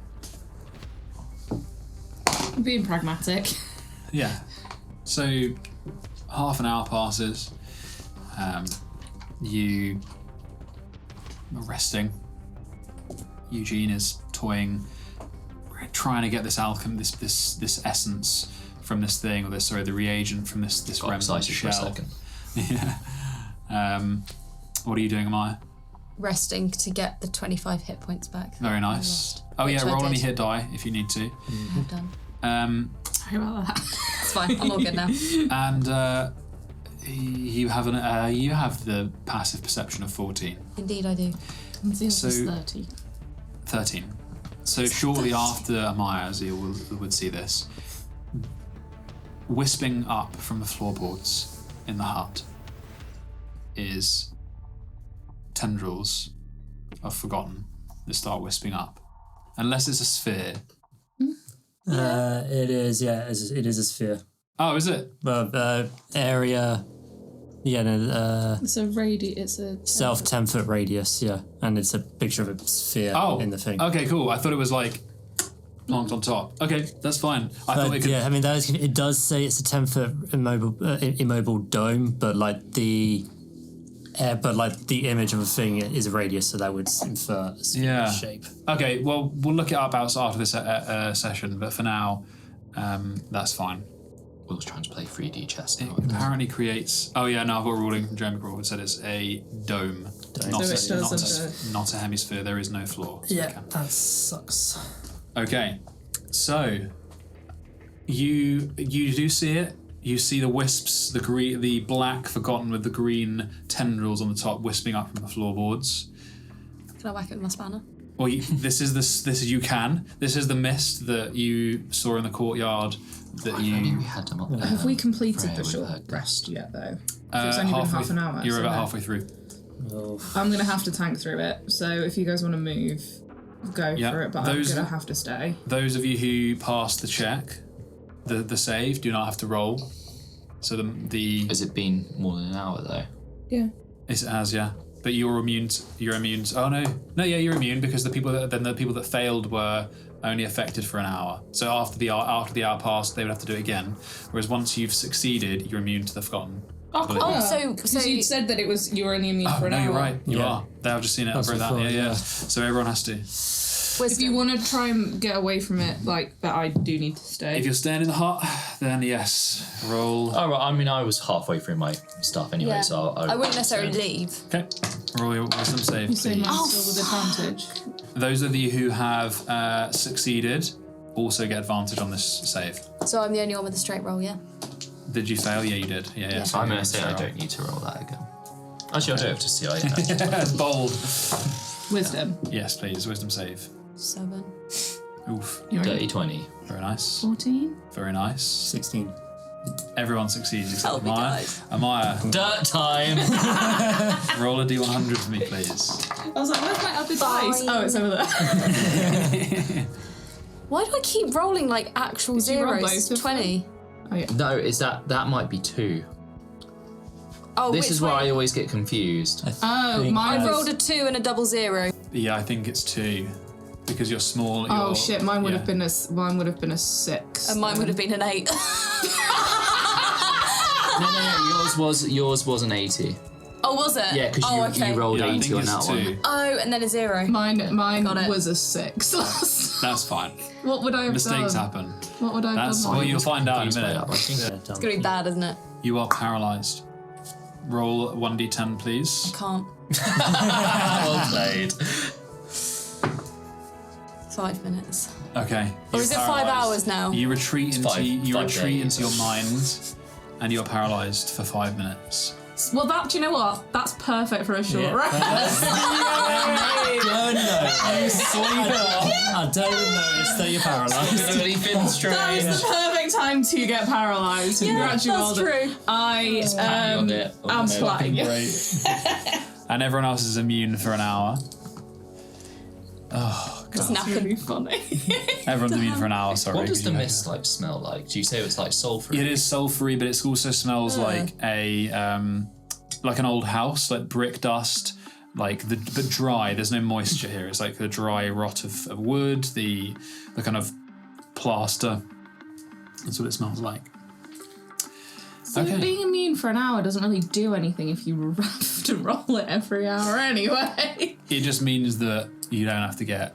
I'm being pragmatic. yeah. So half an hour passes. You are resting. Eugene is toying, trying to get this this essence from this thing, or the reagent from this Got remnant excited for a shell. second. Yeah. What are you doing, Amaya? Resting to get the 25 hit points back. Very I nice. lost, Oh yeah, which I roll any did. hit die if you need to. I've done. Sorry about that. It's fine. I'm all good now. And you have the passive perception of 14. Indeed, I do. And Zeal's So- is 30. 13. So shortly after Amaya, Zeal would see this. Wisping up from the floorboards in the hut is tendrils of Forgotten that start wisping up. Unless it's a sphere. It is, yeah, it is a sphere. Oh, is it? Area, yeah, no, It's a it's a self 10-foot radius, yeah, and it's a picture of a sphere in the thing. Okay, cool. I thought it was like plonked on top. Okay, that's fine. I thought it could. Yeah, I mean, it does say it's a 10-foot immobile dome, but like the image of a thing is a radius, so that would infer a sphere shape. Okay, well, we'll look it up after this session, but for now, that's fine. Will's trying to play 3D chess It now. apparently creates. Oh yeah, no, I've got a ruling from Jeremy Crawford. It said it's a dome, not, So it not a hemisphere. There is no floor. Yeah, that sucks. Okay, so you do see it. You see the wisps, the black Forgotten with the green tendrils on the top, wisping up from the floorboards. Can I whack it with my spanner? Well, this is the mist that you saw in the courtyard. That If only you we had them up there. Have we completed Freya the would short have heard rest yet, though? It's only been half an hour. You're so about no. halfway through. I'm going to have to tank through it, so if you guys want to move, go Yeah, for it, but I'm those- going to have to stay. Those of you who passed the check, the save, do not have to roll. So the Has it been more than an hour though? Yeah. it has, yeah. But you're immune. Oh no, yeah, you're immune because the people that failed were only affected for an hour. So after the hour passed, they would have to do it again. Whereas once you've succeeded, you're immune to the Forgotten. So Because you said that you were only immune for an no, hour. you're right. You Yeah. are. I've just seen it. I've That's read that. before, Yeah. yeah. So everyone has to. If you want to try and get away from it, but I do need to stay. If you're staying in the hut, then yes, roll. Oh, right. I mean, I was halfway through my stuff anyway, Yeah. so I wouldn't necessarily leave. Okay, roll your wisdom save, You say please. mine still with advantage. Those of you who have succeeded also get advantage on this save. So I'm the only one with a straight roll, yeah? Did you fail? Yeah, you did. Yeah. So I'm you're going to say I straight don't need to roll that again. Actually, I do have to see. I roll. Bold. Wisdom. Yes, please. Wisdom save. 7. Oof. You're Dirty 20. Very nice. 14. Very nice. 16. Everyone succeeds except Help me, Amaya. guys. Amaya, Dirt time! roll a d100 for me, please. I was like, where's my other Fine. dice? Oh, it's over there. Why do I keep rolling like actual Did you roll zeros? both of 20. Oh, yeah. No, is that might be 2. Oh, This which is where way? I always get confused. Oh, mine I was... rolled a 2 and a double 0. Yeah, I think it's 2. Because you're small. Oh you're- shit! Mine would yeah. have been a 6. And mine would have been an 8. No, yours was an 80. Oh, was it? Yeah, because oh, okay. you rolled Yeah, I 80 think on it's that 2. one. Oh, and then a 0. Mine Got it. was a 6. That's fine. What would I have Mistakes done? happen. What would I have That's done? well, you'll find out in a Please weigh minute. up, I think. Yeah, It's gonna be bad, isn't it? You are paralysed. Roll 1d10, please. Can't. Well played. 5 minutes. Okay. Or you're is it 5 paralysed. hours now? You retreat into five your days. mind, and you're paralysed for 5 minutes. Well, do you know what? That's perfect for a short rest. I don't notice that you're paralysed. That was the perfect time to get paralysed. Congratulations. That's true. I am flying. And everyone else is immune for an hour. Oh, God. It's That's really funny. Everyone's immune for an hour, sorry. What does the mist like smell like? Do you say it's like sulfury? It is sulfury, but it also smells like like an old house, like brick dust, but dry. There's no moisture here. It's like the dry rot of wood, the kind of plaster. That's what it smells like. So being immune for an hour doesn't really do anything if you have to roll it every hour anyway. It just means that you don't have to you're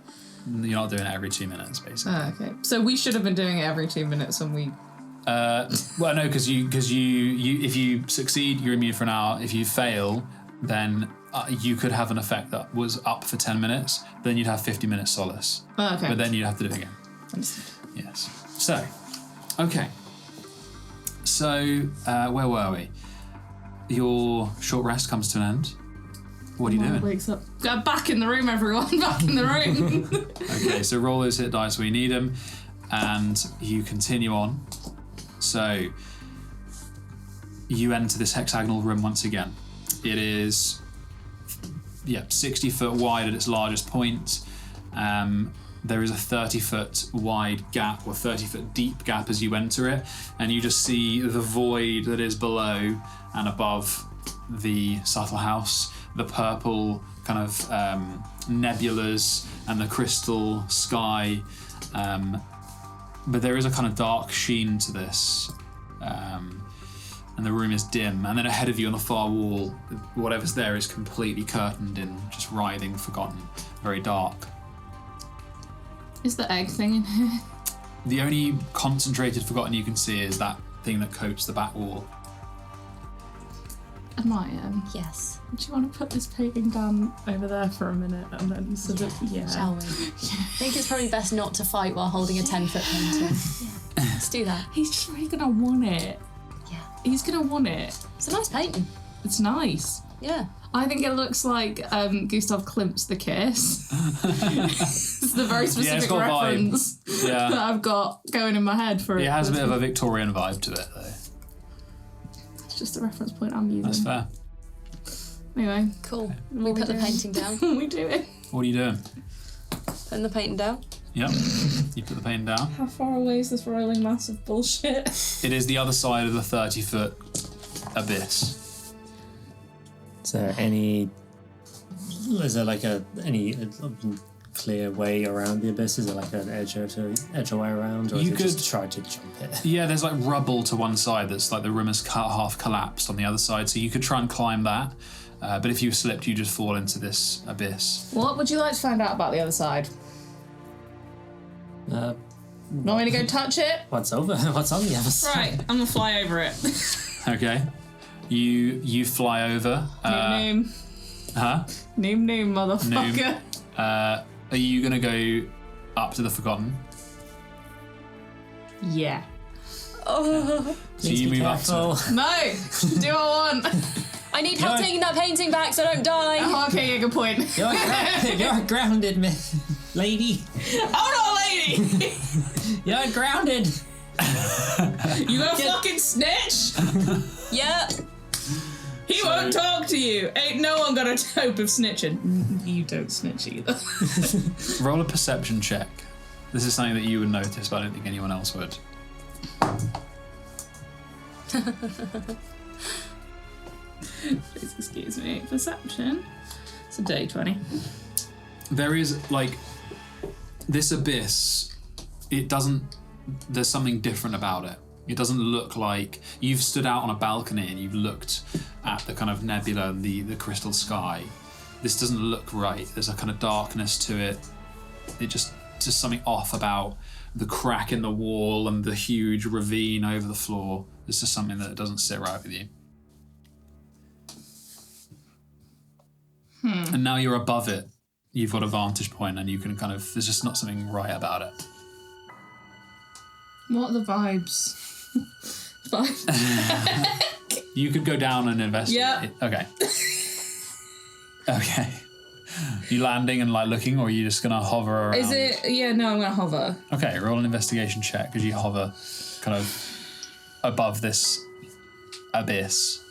not doing it every 2 minutes, basically. Okay. So we should have been doing it every 2 minutes and we... Well, no, because you if you succeed, you're immune for an hour. If you fail, then you could have an effect that was up for 10 minutes. Then you'd have 50 minutes solace. Okay. But then you'd have to do it again. Understood. Yes. So, okay. So, where were we? Your short rest comes to an end. What are you doing? Wakes up. Back in the room, everyone. Back in the room. Okay, so roll those hit dice where you need them, and you continue on. So, you enter this hexagonal room once again. It is, 60 foot wide at its largest point. There is a 30 foot wide gap, or 30 foot deep gap as you enter it, and you just see the void that is below and above the subtle house, the purple kind of nebulas and the crystal sky. But there is a kind of dark sheen to this, and the room is dim. And then ahead of you on the far wall, whatever's there is completely curtained in just writhing, forgotten, very dark. Is the egg thing in here? The only concentrated forgotten you can see is that thing that coats the back wall. Maya, Yes. do you want to put this painting down over there for a minute and then Shall we? I think it's probably best not to fight while holding a 10-foot painting. Let's do that. He's just really gonna want it. Yeah. He's gonna want it. It's a nice painting. It's nice. Yeah. I think it looks like Gustav Klimt's The Kiss. It's the very specific got reference Yeah. that I've got going in my head for it. It has a bit of a Victorian vibe to it, though. It's just a reference point I'm using. That's fair. Anyway, Cool. What We are we put the doing? painting down. what are we doing? What are you doing? Putting the painting down. Yep. You put the painting down. How far away is this rolling mass of bullshit? It is the other side of the 30-foot abyss. Is there any clear way around the abyss? Is there like an edge a way around, or You is it just try to jump it? Yeah, there's like rubble to one side that's like the room has half collapsed on the other side, so you could try and climb that. But if you slipped, you just fall into this abyss. What would you like to find out about the other side? Want me to go touch it? What's on the other side? Right, I'm gonna fly over it. Okay. You fly over. Noom, Huh? noom, motherfucker. Are you gonna go up to the Forgotten? Yeah. Oh. So you move up to No, do what I want. I need help taking that painting back so I don't die. Oh, okay, yeah, good point. You're grounded, lady. Oh no, lady! You're grounded. You gonna fucking snitch? Yeah. He won't talk to you. Ain't no one got a hope of snitching. You don't snitch either. roll a perception check. This is something that you would notice, but I don't think anyone else would. Please excuse me. Perception. It's a day 20. There is like this abyss. It doesn't. There's something different about it. It doesn't look like you've stood out on a balcony and you've looked at the kind of nebula and the crystal sky. This doesn't look right. There's a kind of darkness to it. It just something off about the crack in the wall and the huge ravine over the floor. There's just something that doesn't sit right with you. And now you're above it. You've got a vantage point and you can kind of, there's just not something right about it. What are the vibes? You could go down and investigate. Yeah. Okay. Okay. You landing and like looking, or are you just gonna hover around? Is it? Yeah, no, I'm gonna hover. Okay, roll an investigation check because you hover kind of above this abyss.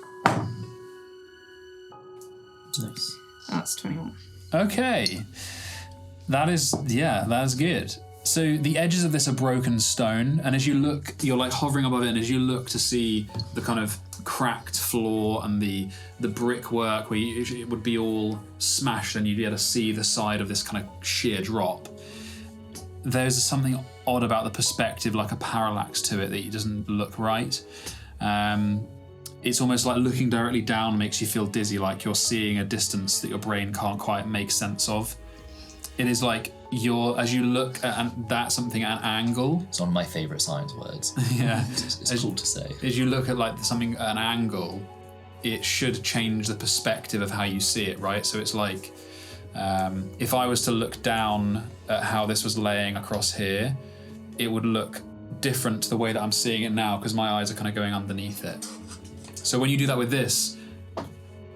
Nice. That's 21. Okay. That's good. So the edges of this are broken stone, and as you look, you're like hovering above it, and as you look to see the kind of cracked floor and the brickwork where it would be all smashed and you'd be able to see the side of this kind of sheer drop, there's something odd about the perspective, like a parallax to it, that it doesn't look right. It's almost like looking directly down makes you feel dizzy, like you're seeing a distance that your brain can't quite make sense of. It is like as you look at that something at an angle. It's one of my favourite science words. Yeah. It's cool to say. As you look at like something at an angle, it should change the perspective of how you see it, right? So it's like, if I was to look down at how this was laying across here, it would look different to the way that I'm seeing it now because my eyes are kind of going underneath it. So when you do that with this,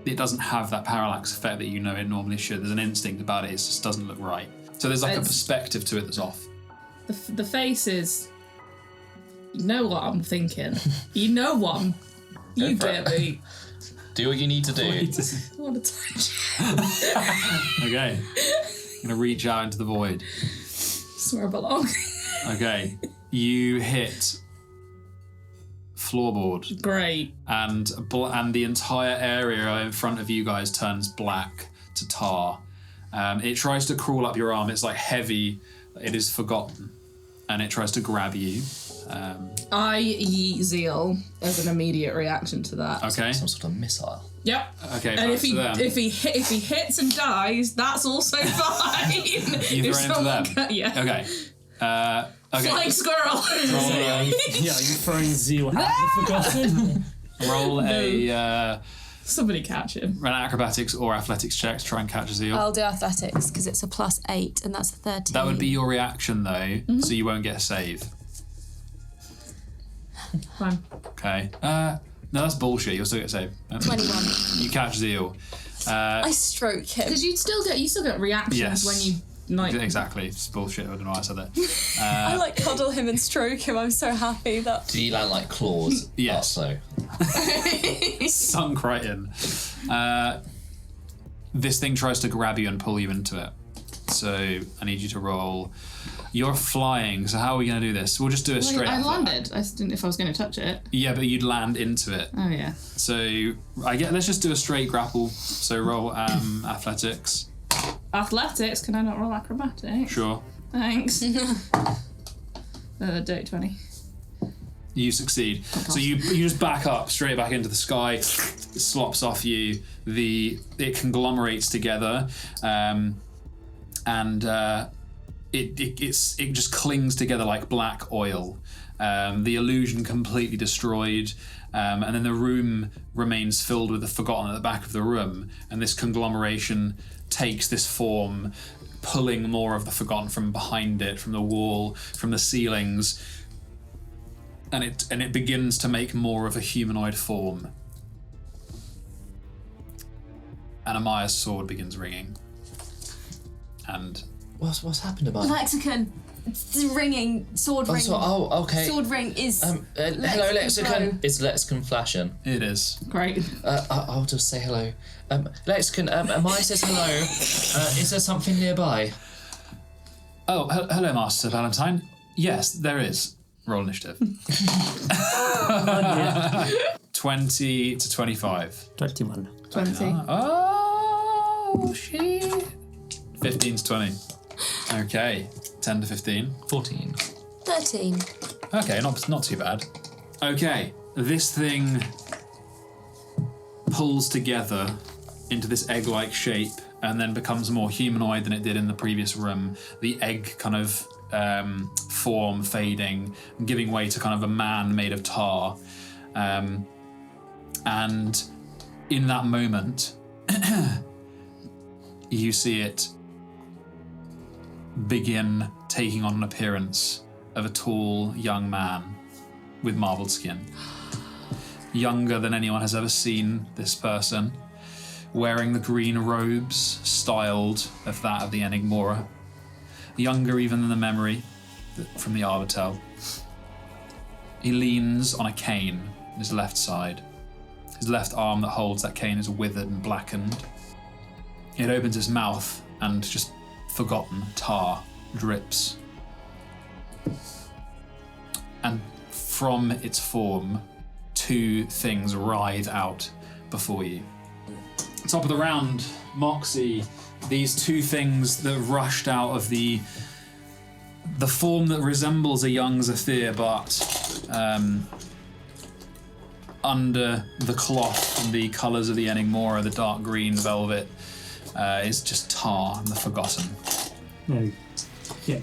it doesn't have that parallax effect that you know it normally should. There's an instinct about it, it just doesn't look right. So there's like a perspective to it that's off. The face is. You know what I'm thinking. You know what I'm. You get me. Do what you need to do. I want to touch. Okay. I'm gonna reach out into the void. Swear I belong. Okay. You hit floorboard. Great. And the entire area in front of you guys turns black to tar. It tries to crawl up your arm. It's like heavy. It is forgotten, and it tries to grab you. I yeet Zeal as an immediate reaction to that. Okay. Some sort of missile. Yep. Okay. And back to them. if he hits and dies, that's also fine. You throw into them. Yeah. Okay. Okay. Flying squirrel. Yeah, you're throwing Zeal at the Forgotten. Roll a Somebody catch him. an acrobatics or athletics check to try and catch a Zeal. I'll do athletics because it's a +8 and that's a 13. That would be your reaction though, so you won't get a save. Fine. Okay. No, that's bullshit. You'll still get a save. 21. You catch Zeal. I stroke him. Because you still get reactions Yes. when you like. Exactly. It's bullshit. I don't know why I said that. I like cuddle him and stroke him. I'm so happy that. Do you land like claws? Yes. Also. Sunk right in. This thing tries to grab you and pull you into it. So I need you to roll. You're flying, so how are we going to do this? We'll just do a straight I up. landed. I didn't if I was going to touch it. Yeah, but you'd land into it. Oh yeah. So let's just do a straight grapple. So roll athletics. Athletics? Can I not roll acrobatics? Sure. Thanks. Dirty 20. You succeed. So you just back up straight back into the sky. It slops off you. It conglomerates together, and it just clings together like black oil. The illusion completely destroyed, and then the room remains filled with the Forgotten at the back of the room, and this conglomeration takes this form, pulling more of the Forgotten from behind it, from the wall, from the ceilings, and it begins to make more of a humanoid form. And Amaya's sword begins ringing. And What's happened about it? Lexicon. It's ringing. Sword ring. Okay. Sword ring is. Hello, Lexicon. Is Lexicon flashing? it is. Great. I'll just say hello. Lexicon, Amaya says hello. Is there something nearby? Oh, hello, Master Valentine. Yes, there is. Roll initiative. 20 to 25. 21. 20. Oh, shit. 15 to 20. Okay. 10 to 15. 14. 13. Okay, not too bad. Okay, this thing pulls together into this egg-like shape and then becomes more humanoid than it did in the previous room. The egg kind of form fading and giving way to kind of a man made of tar. And in that moment, you see it begin taking on an appearance of a tall young man with marbled skin. younger than anyone has ever seen this person, wearing the green robes styled of that of the Enigmora. Younger even than the memory from the Arbitel. He leans on a cane on his left side. His left arm that holds that cane is withered and blackened. It opens his mouth and just forgotten tar drips. And from its form, two things writhe out before you. Top of the round, Moxie. These two things that rushed out of the form that resembles a young Zephyr, but under the cloth and the colours of the Enigmora, the dark green velvet, is just tar and the Forgotten. No. Yeah.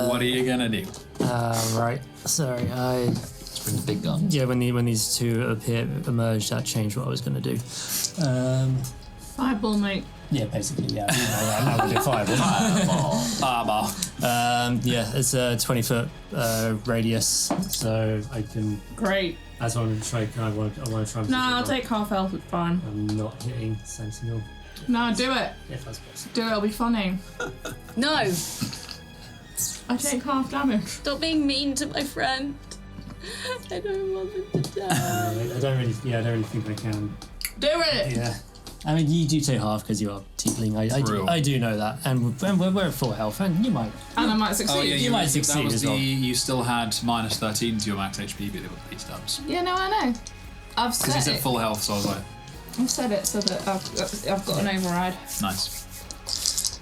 What are you gonna do? Right. Sorry, Bring the big gun. Yeah, when these two emerged, that changed what I was going to do. Fireball, mate. Yeah, basically, yeah. I'm going to do fireball. Fireball. Yeah, it's a 20-foot radius, so I can. Great. That's what I'm going to try. I want to try. No, I'll take half health. It's fine. I'm not hitting Sentinel. No, do it. If that's possible. Do it. It'll be funny. No! I take half damage. Stop being mean to my friend. I don't want them to die. I don't really think I can. Do it! Yeah. I mean, you do take half because you are tiefling. I do know that, and we're at full health, and you might. And I might succeed. Oh yeah, you might succeed that was as well. You still had minus 13 to your max HP, but it was 8 stabs. Yeah, no, I know. I've Because you set said it. Full health, so I was like, I've set it so that I've got an override. nice.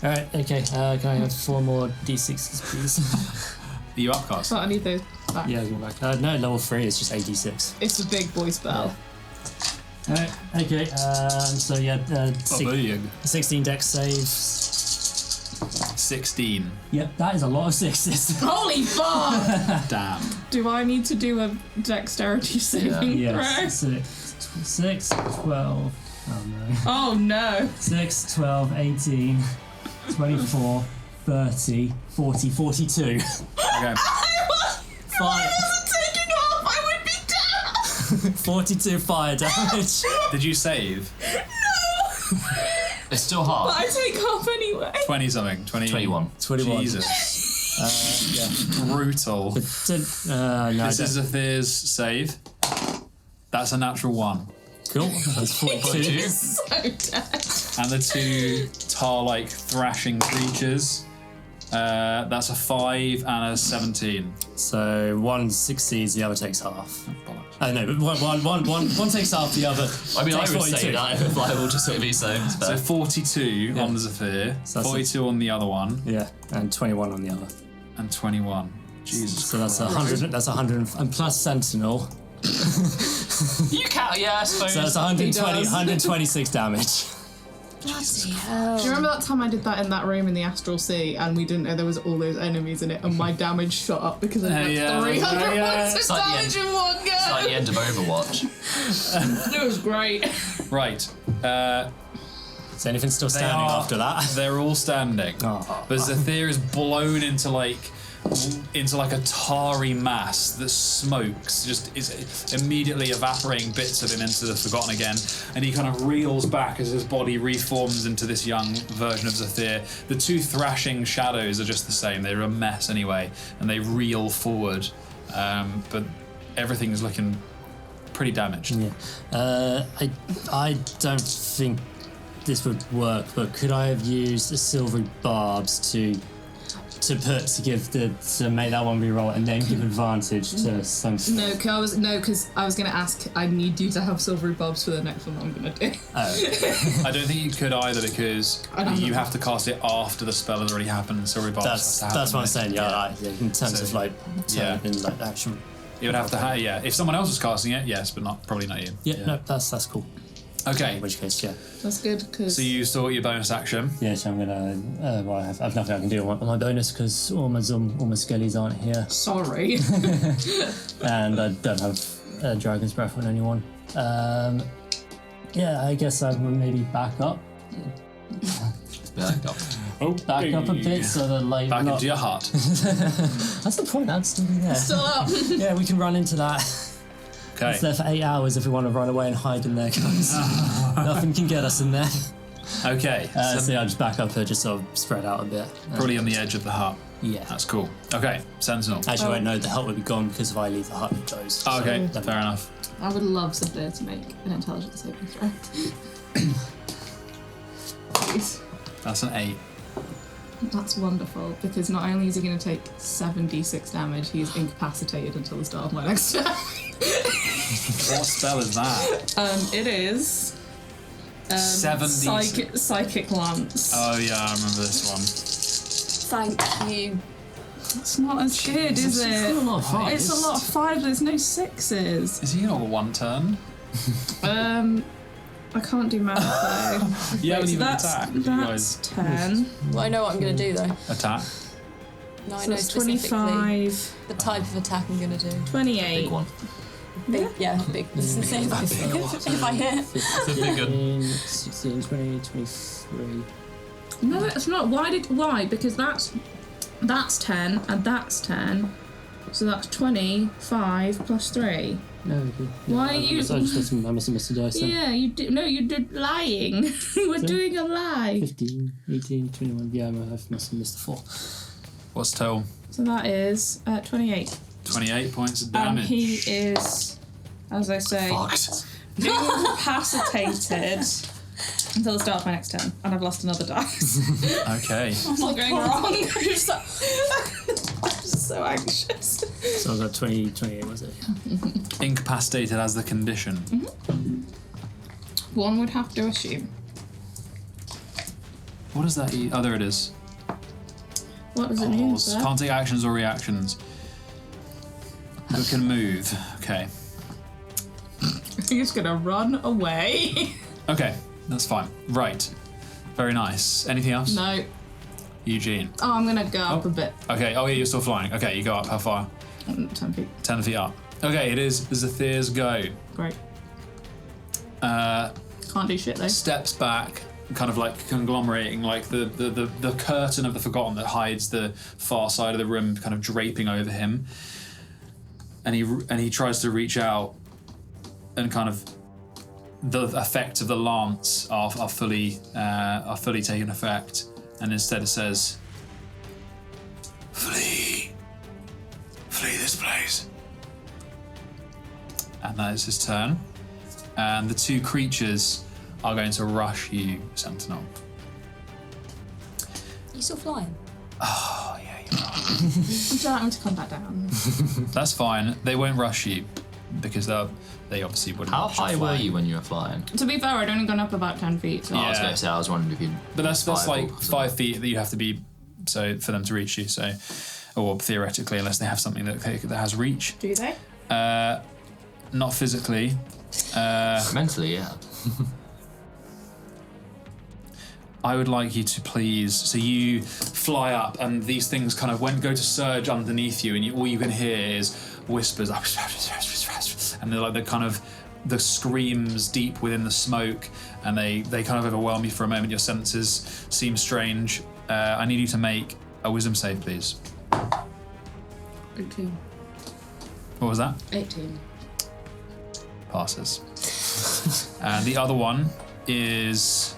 All right. Okay. Can I have 4 more d6s, please? Are you upcast? But I need those back. Yeah, go back. No, level 3 is just 86. It's a big boy spell. Alright, okay, so yeah, 16 dex saves. 16. Yep, that is a lot of 6s. Holy fuck! Damn. Do I need to do a dexterity saving Yes, throw? 6, 12, oh no. Oh no. 6, 12, 18, 24, 30, 40, 42. Okay. If I wasn't taking off, I would be dead! 42 fire damage. Did you save? No! It's still hard. But I take half anyway. 20 something. 21. 21. Jesus. Brutal. No, This is Zephyr's save. That's a natural 1. cool. That's 42. So dead. And the two tar-like thrashing creatures. That's a 5 and a 17. So one succeeds, the other takes half. No, but one takes half, the other. I mean, I takes would 42. say that if I will just be so. So 42 on the Zephyr, So that's 42 on the other one, Yeah, and 21 on the other. and 21. Jesus. So that's 100. That's 100, and plus Sentinel. You can't, yeah, I suppose. So that's 120, does. 126 damage. Bloody hell. Do you remember that time I did that in that room in the Astral Sea and we didn't know there was all those enemies in it and my damage shot up because I had yeah, 300 yeah. points of It's like the damage in one go? It's like the end of Overwatch. It was great. Right. Is anything still They standing are- after that? They're all standing. Oh. But Zephyr is blown into like a tarry mass that smokes, just is immediately evaporating bits of him into the Forgotten again, and he kind of reels back as his body reforms into this young version of Zephyr. The two thrashing shadows are just the same, they're a mess anyway, and they reel forward, but everything is looking pretty damaged. Yeah. I don't think this would work, but could I have used the silvery barbs to make that one reroll and then give advantage to something? No, because I was going to ask, I need you to have silvery bobs for the next one I'm going to do. I don't think you could either because I don't you know. have to cast it after the spell has already happened. Sorry, Bob. That's what I'm saying. Yeah, right, yeah, in terms So, of like yeah. in like action. You would have to have, yeah. If someone else was casting it, yes, but probably not you. Yeah, no, that's cool. Okay, In which case, yeah. That's good, because... so you saw your bonus action. Yeah, so I'm gonna. Well, I have nothing I can do on my bonus because all my skellies aren't here, Sorry. and I don't have Dragon's Breath on anyone. Yeah, I guess I would maybe back up. Back up. back up a bit so that like Back not... into your hut. That's the point. I'd still be there. Still up. Yeah, we can run into that. Okay. It's there for 8 hours if we want to run away and hide in there, guys. Nothing can get us in there. Okay. So yeah, I'll just back up here, just sort of spread out a bit. Probably on the edge of the hut. Yeah. That's cool. Okay, Sentinel. Actually, I won't know the hut will be gone because if I leave the hut, it goes. Oh, okay, So, fair enough. I would love Sophia to make an intelligence saving throw. Please. That's an 8. That's wonderful, because not only is he going to take 7d6 damage, he's incapacitated until the start of my next turn. What spell is that? It is... 7d6. Psychic Lance. Oh yeah, I remember this one. Thank you. It's not as good, is it? It's a lot of fives. It's a lot of 5s, there's no 6s. Is he on a 1 turn? I can't do math though. You haven't so even that's, attacked. That's 10. Well, I know what I'm going to do though. Attack. No, I So know that's specifically 25, the type of attack I'm going to do. 28. Big one. Big, yeah, big. If I hit. 15, 16, 20, 23. No, it's not. Why? Because that's 10 and that's 10. So that's 25 plus 3. No, Why are you- I must have missed a dice then. Yeah, you did. No, you did lying. You were doing a lie. 15, 18, 21. Yeah, I must have missed the 4. What's total? So that is 28. 28 points of And damage. he is, as I say, Fucked. incapacitated until the start of my next turn. And I've lost another dice. Okay. It's not going wrong. I'm just so anxious. So I got 20, 28, was it? Incapacitated as the condition. One would have to assume. What does that eat? Oh, there it is. What does it mean, sir? Can't take actions or reactions. But can move. Okay. He's gonna run away. Okay, that's fine. Right. Very nice. Anything else? No. Eugene. Oh, I'm gonna go up a bit. Okay, oh yeah, you're still flying. Okay, you go up. How far? 10 feet. 10 feet up. Okay, it is Zathir's go. Great. Can't do shit though. Steps back, kind of like conglomerating, like the curtain of the Forgotten that hides the far side of the room, kind of draping over him. And he tries to reach out, and kind of the effects of the lance are fully taking effect, and instead it says, "Flee this place." And that is his turn. And the two creatures are going to rush you, Sentinel. You still flying? Oh, yeah, you're right. I'm starting to come back down. That's fine. They won't rush you because they obviously wouldn't. How rush you high were flying. you when you were flying? To be fair, I'd only gone up about 10 feet. So Oh, I was Yeah. going to say, I was wondering if you. But that's like or 5 feet that you have to be so for them to reach you. So, or theoretically, unless they have something that has reach. do they? Not physically. Mentally, yeah. I would like you to please. So you fly up, and these things kind of go to surge underneath you, and all you can hear is whispers, and they're like the screams deep within the smoke, and they kind of overwhelm you for a moment. Your senses seem strange. I need you to make a wisdom save, please. 18. What was that? 18. Passes. And the other one is.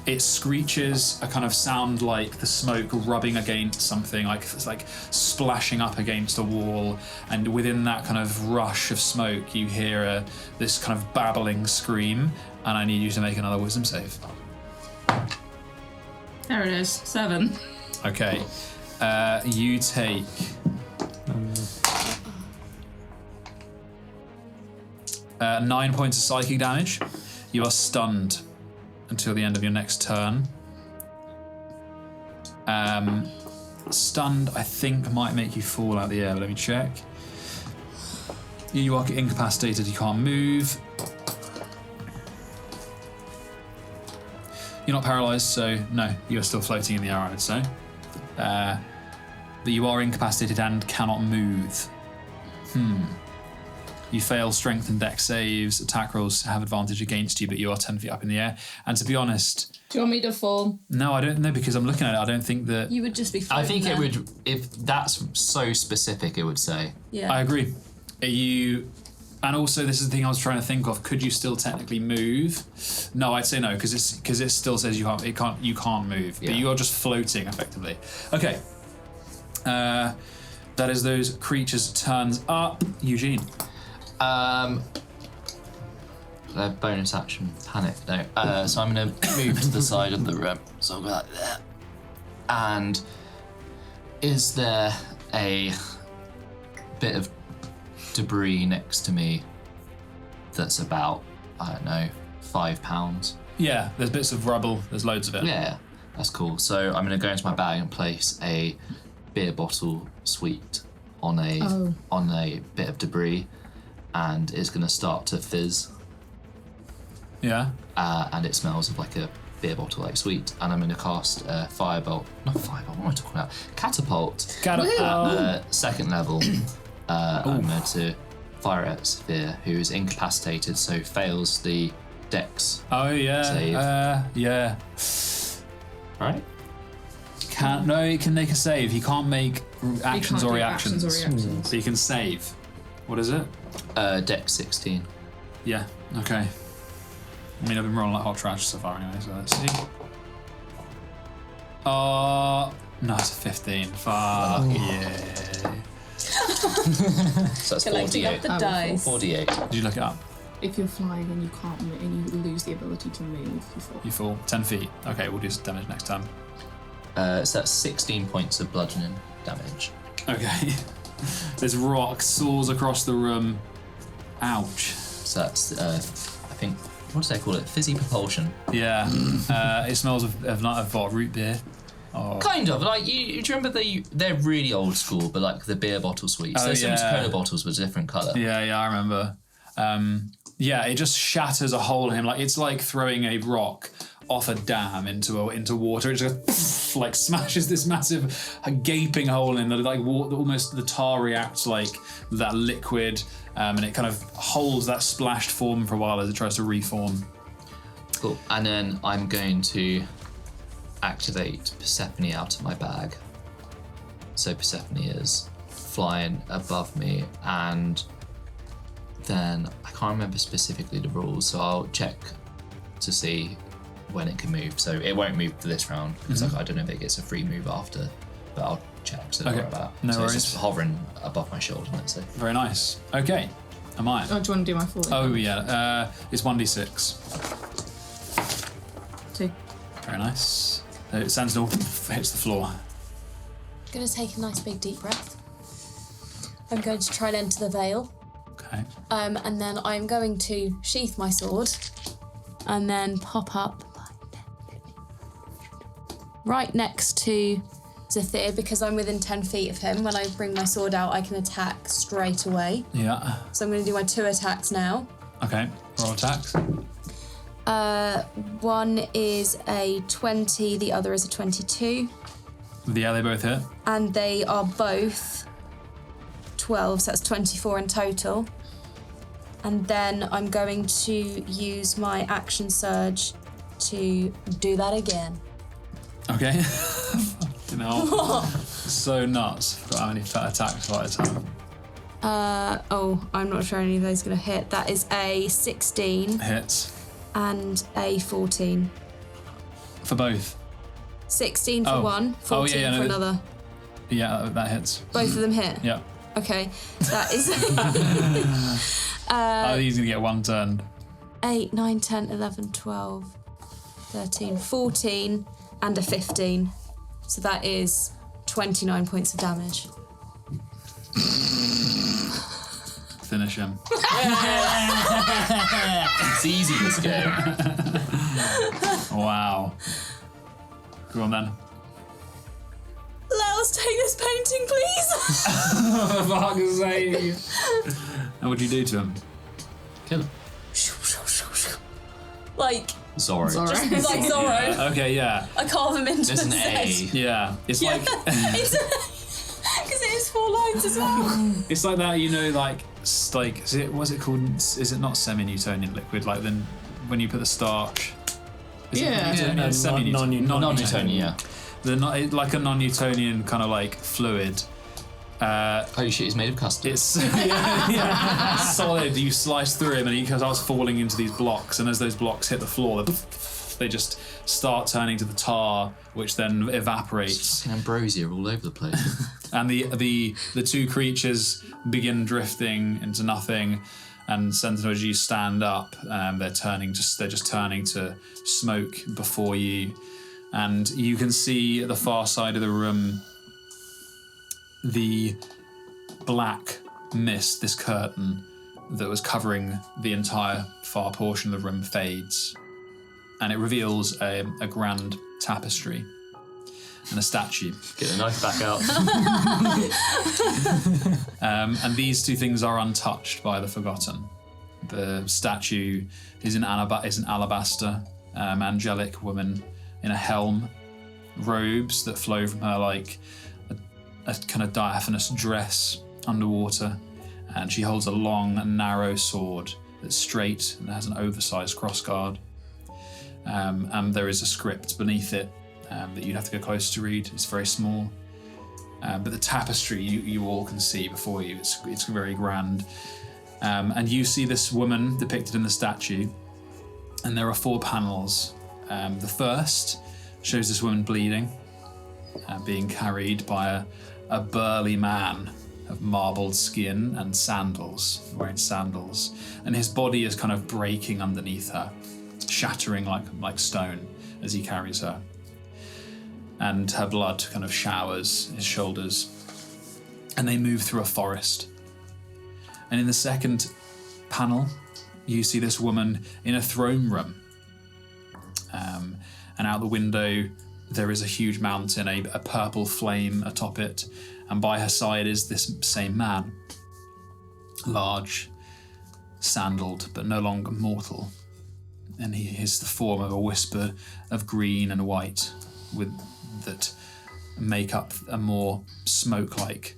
It screeches a kind of sound like the smoke rubbing against something, like it's like splashing up against a wall, and within that kind of rush of smoke you hear this kind of babbling scream, and I need you to make another wisdom save. There it is. 7. Okay. You take 9 points of psychic damage. You are stunned until the end of your next turn. Stunned, I think, might make you fall out of the air, but let me check. You are incapacitated, you can't move. You're not paralyzed, so no, you're still floating in the air, I would say. But you are incapacitated and cannot move. You fail strength and dex saves. Attack rolls have advantage against you, but you are 10 feet up in the air. And to be honest... Do you want me to fall? No, I don't know, because I'm looking at it. I don't think that... You would just be I think there. it would, if that's so specific, it would say. Yeah. I agree. And also, this is the thing I was trying to think of. Could you still technically move? No, I'd say no, because it still says you can't move. Yeah. But you are just floating effectively. Okay. That is those creatures' turns up. Eugene. Bonus action, panic. No. So I'm going to move to the side of the room. So I'll go like that. And is there a bit of debris next to me that's about, I don't know, 5 pounds? Yeah, there's bits of rubble. There's loads of it. Yeah, that's cool. So I'm going to go into my bag and place a beer bottle sweet on a bit of debris, and it's going to start to fizz. Yeah. And it smells of like a beer bottle, like sweet. And I'm going to cast a firebolt. Not firebolt. What am I talking about? Catapult. At second level. I'm going to fire at Sphere, who is incapacitated, so fails the Dex. Oh yeah. Save. Yeah. Right. He can make a save. He can't make actions or do reactions. actions or reactions. So he can save. What is it? Dex 16. Yeah. Okay. I mean, I've been rolling like hot trash so far anyway, so let's see. No, it's a 15. Fuck yeah. So that's Collecting up 48. the dice. 48. Did you look it up? If you're flying and you can't move, and you lose the ability to move, you fall. You fall 10 feet. Okay, we'll do some damage next time. So that's 16 points of bludgeoning damage. Okay. This rock soars across the room. Ouch. So that's, I think, what do they call it? Fizzy propulsion. Yeah. It smells of what, root beer? Oh. Kind of. Like, do you remember they're really old school, but like the beer bottle sweets. There's some Cola bottles with a different colour. Yeah, I remember. Yeah, it just shatters a hole in him. Like, it's like throwing a rock off a dam into water. It just goes, like smashes this massive gaping hole in the almost the tar reacts like that liquid, and it kind of holds that splashed form for a while as it tries to reform. Cool. And then I'm going to activate Persephone out of my bag. So Persephone is flying above me, and then I can't remember specifically the rules, so I'll check to see when it can move. So it won't move for this round because I don't know if it gets a free move after, but I'll check. So don't worry about it. No so worries. It's just hovering above my shoulder. That's it. Very nice. Okay, am I? Oh, do you want to do my falling? Oh yeah, it's 1d6. 2. Very nice. Sentinel hits the floor. I'm going to take a nice big deep breath. I'm going to try and enter the veil. Okay. And then I'm going to sheath my sword and then pop up right next to Zephyr, because I'm within 10 feet of him. When I bring my sword out, I can attack straight away. Yeah. So I'm going to do my 2 attacks now. Okay. Roll attacks. One is a 20, the other is a 22. Yeah, they both hit. And they are both 12, so that's 24 in total. And then I'm going to use my action surge to do that again. Okay. You know, so nuts for how many attacks at a time. I'm not sure any of those are going to hit. That is a 16 Hits. and a 14. For both. 16 for one, 14 for another. Yeah, that hits. Both of them hit? Yeah. Okay, that is He's going to get one turn. 8, 9, 10, 11, 12, 13, 14, and a 15. So that is 29 points of damage. Finish him. It's easy, this game. Wow. Go on then. Let us take this painting, please. For fuck's sake. And what'd you do to him? Kill him. Like Zorro. like Zorro. Okay, yeah. I carve him into There's the an A. set. Yeah. It's like... Because it is 4 lines as well. It's like that, what's it called? Is it not semi-Newtonian liquid? Like then when you put the starch. Is it Newtonian? Semi-Newtonian. Non-Newtonian, yeah. Like a non-Newtonian kind of like fluid. Holy shit, he's made of custard. It's solid. You slice through him and he starts falling into these blocks, and as those blocks hit the floor, they just start turning to the tar, which then evaporates. It's fucking ambrosia all over the place. And the two creatures begin drifting into nothing, and Sentinel, as you stand up, they're just turning to smoke before you, and you can see at the far side of the room the black mist, this curtain that was covering the entire far portion of the room fades, and it reveals a grand tapestry and a statue. Get the knife back out. And these two things are untouched by the Forgotten. The statue is an alabaster, angelic woman in a helm, robes that flow from her like a kind of diaphanous dress underwater, and she holds a long and narrow sword that's straight and has an oversized crossguard. And there is a script beneath it that you'd have to go close to read. It's very small. But the tapestry you all can see before you. It's very grand. And you see this woman depicted in the statue, and there are 4 panels. The first shows this woman bleeding, being carried by a burly man of marbled skin and wearing sandals. And his body is kind of breaking underneath her, shattering like stone as he carries her. And her blood kind of showers his shoulders. And they move through a forest. And in the second panel, you see this woman in a throne room. And out the window, there is a huge mountain, a purple flame atop it. And by her side is this same man. Large, sandaled, but no longer mortal. And he is the form of a whisper of green and white that make up a more smoke-like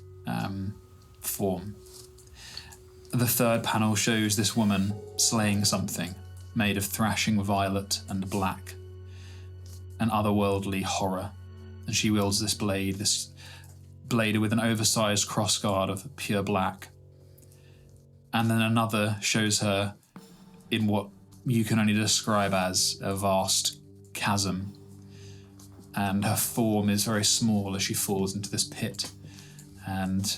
form. The third panel shows this woman slaying something made of thrashing violet and black, an otherworldly horror, and she wields this blade with an oversized crossguard of pure black. And then another shows her in what you can only describe as a vast chasm, and her form is very small as she falls into this pit. And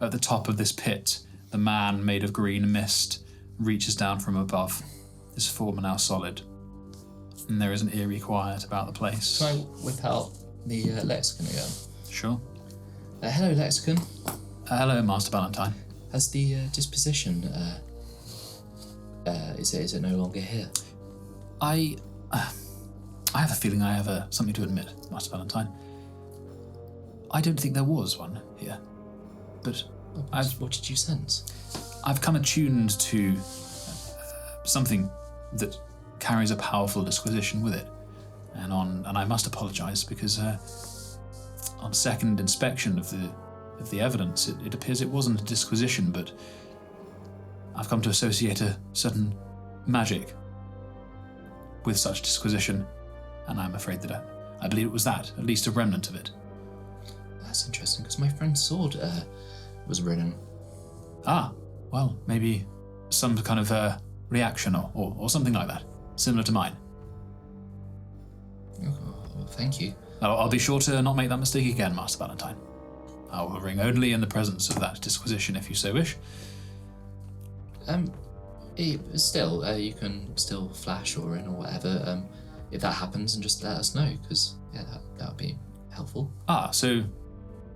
at the top of this pit, the man made of green mist reaches down from above, his form now solid. And there is an eerie quiet about the place. Can I whip out the lexicon again? Sure. Hello, lexicon. Hello, Master Valentine. Has the disposition, is it no longer here? I have a feeling I have something to admit, Master Valentine. I don't think there was one here, but what did you sense? I've come attuned to something that carries a powerful disquisition with it, and I must apologise because on second inspection of the evidence, it appears it wasn't a disquisition, but I've come to associate a certain magic with such disquisition, and I'm afraid that I believe it was that, at least a remnant of it. That's interesting, because my friend's sword was ridden. Ah, well, maybe some kind of reaction or something like that, similar to mine. Oh, thank you. I'll be sure to not make that mistake again, Master Valentine. I will ring only in the presence of that disquisition, if you so wish. Still, you can still flash or in or whatever, if that happens, and just let us know, because yeah, that would be helpful. Ah, so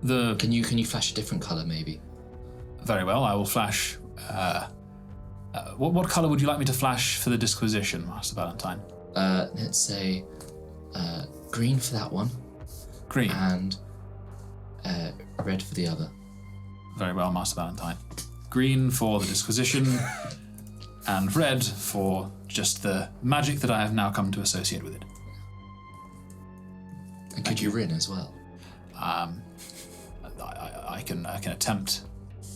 the... Can you flash a different colour, maybe? Very well, I will flash... what colour would you like me to flash for the disquisition, Master Valentine? Let's say green for that one. Green. And red for the other. Very well, Master Valentine. Green for the disquisition, and red for just the magic that I have now come to associate with it. And could you rin as well? I I can attempt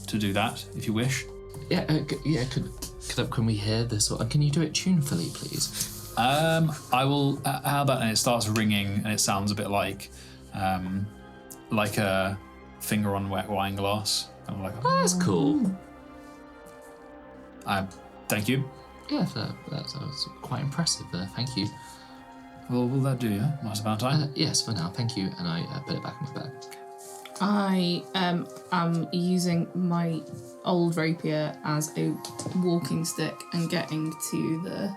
to do that if you wish. Yeah, can we hear this? Or can you do it tunefully, please? I will. How about? And it starts ringing, and it sounds a bit like a finger on wet wine glass. Kind of like. Oh, that's cool. Thank you. Yeah, that was quite impressive. Thank you. Well, will that do you, Master Valentine? Yes, for now. Thank you, and I put it back in my bag. I am using my old rapier as a walking stick and getting to the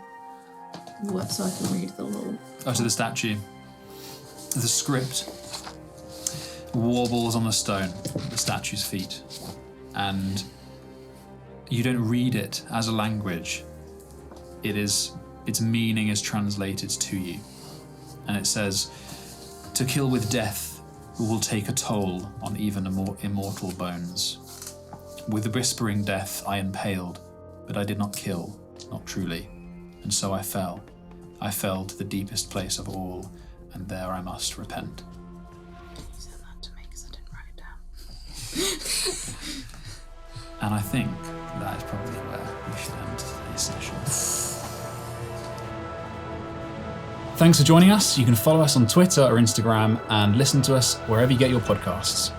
so I can read the little. Oh, to the statue. The script warbles on the stone at the statue's feet, and you don't read it as a language. Its meaning is translated to you, and it says, "To kill with death will take a toll on even immortal bones. With the whispering death I impaled, but I did not kill, not truly, and so I fell. I fell to the deepest place of all, and there I must repent." You said that to me because I didn't write it down. And I think that is probably where we should end today's session. Thanks for joining us. You can follow us on Twitter or Instagram and listen to us wherever you get your podcasts.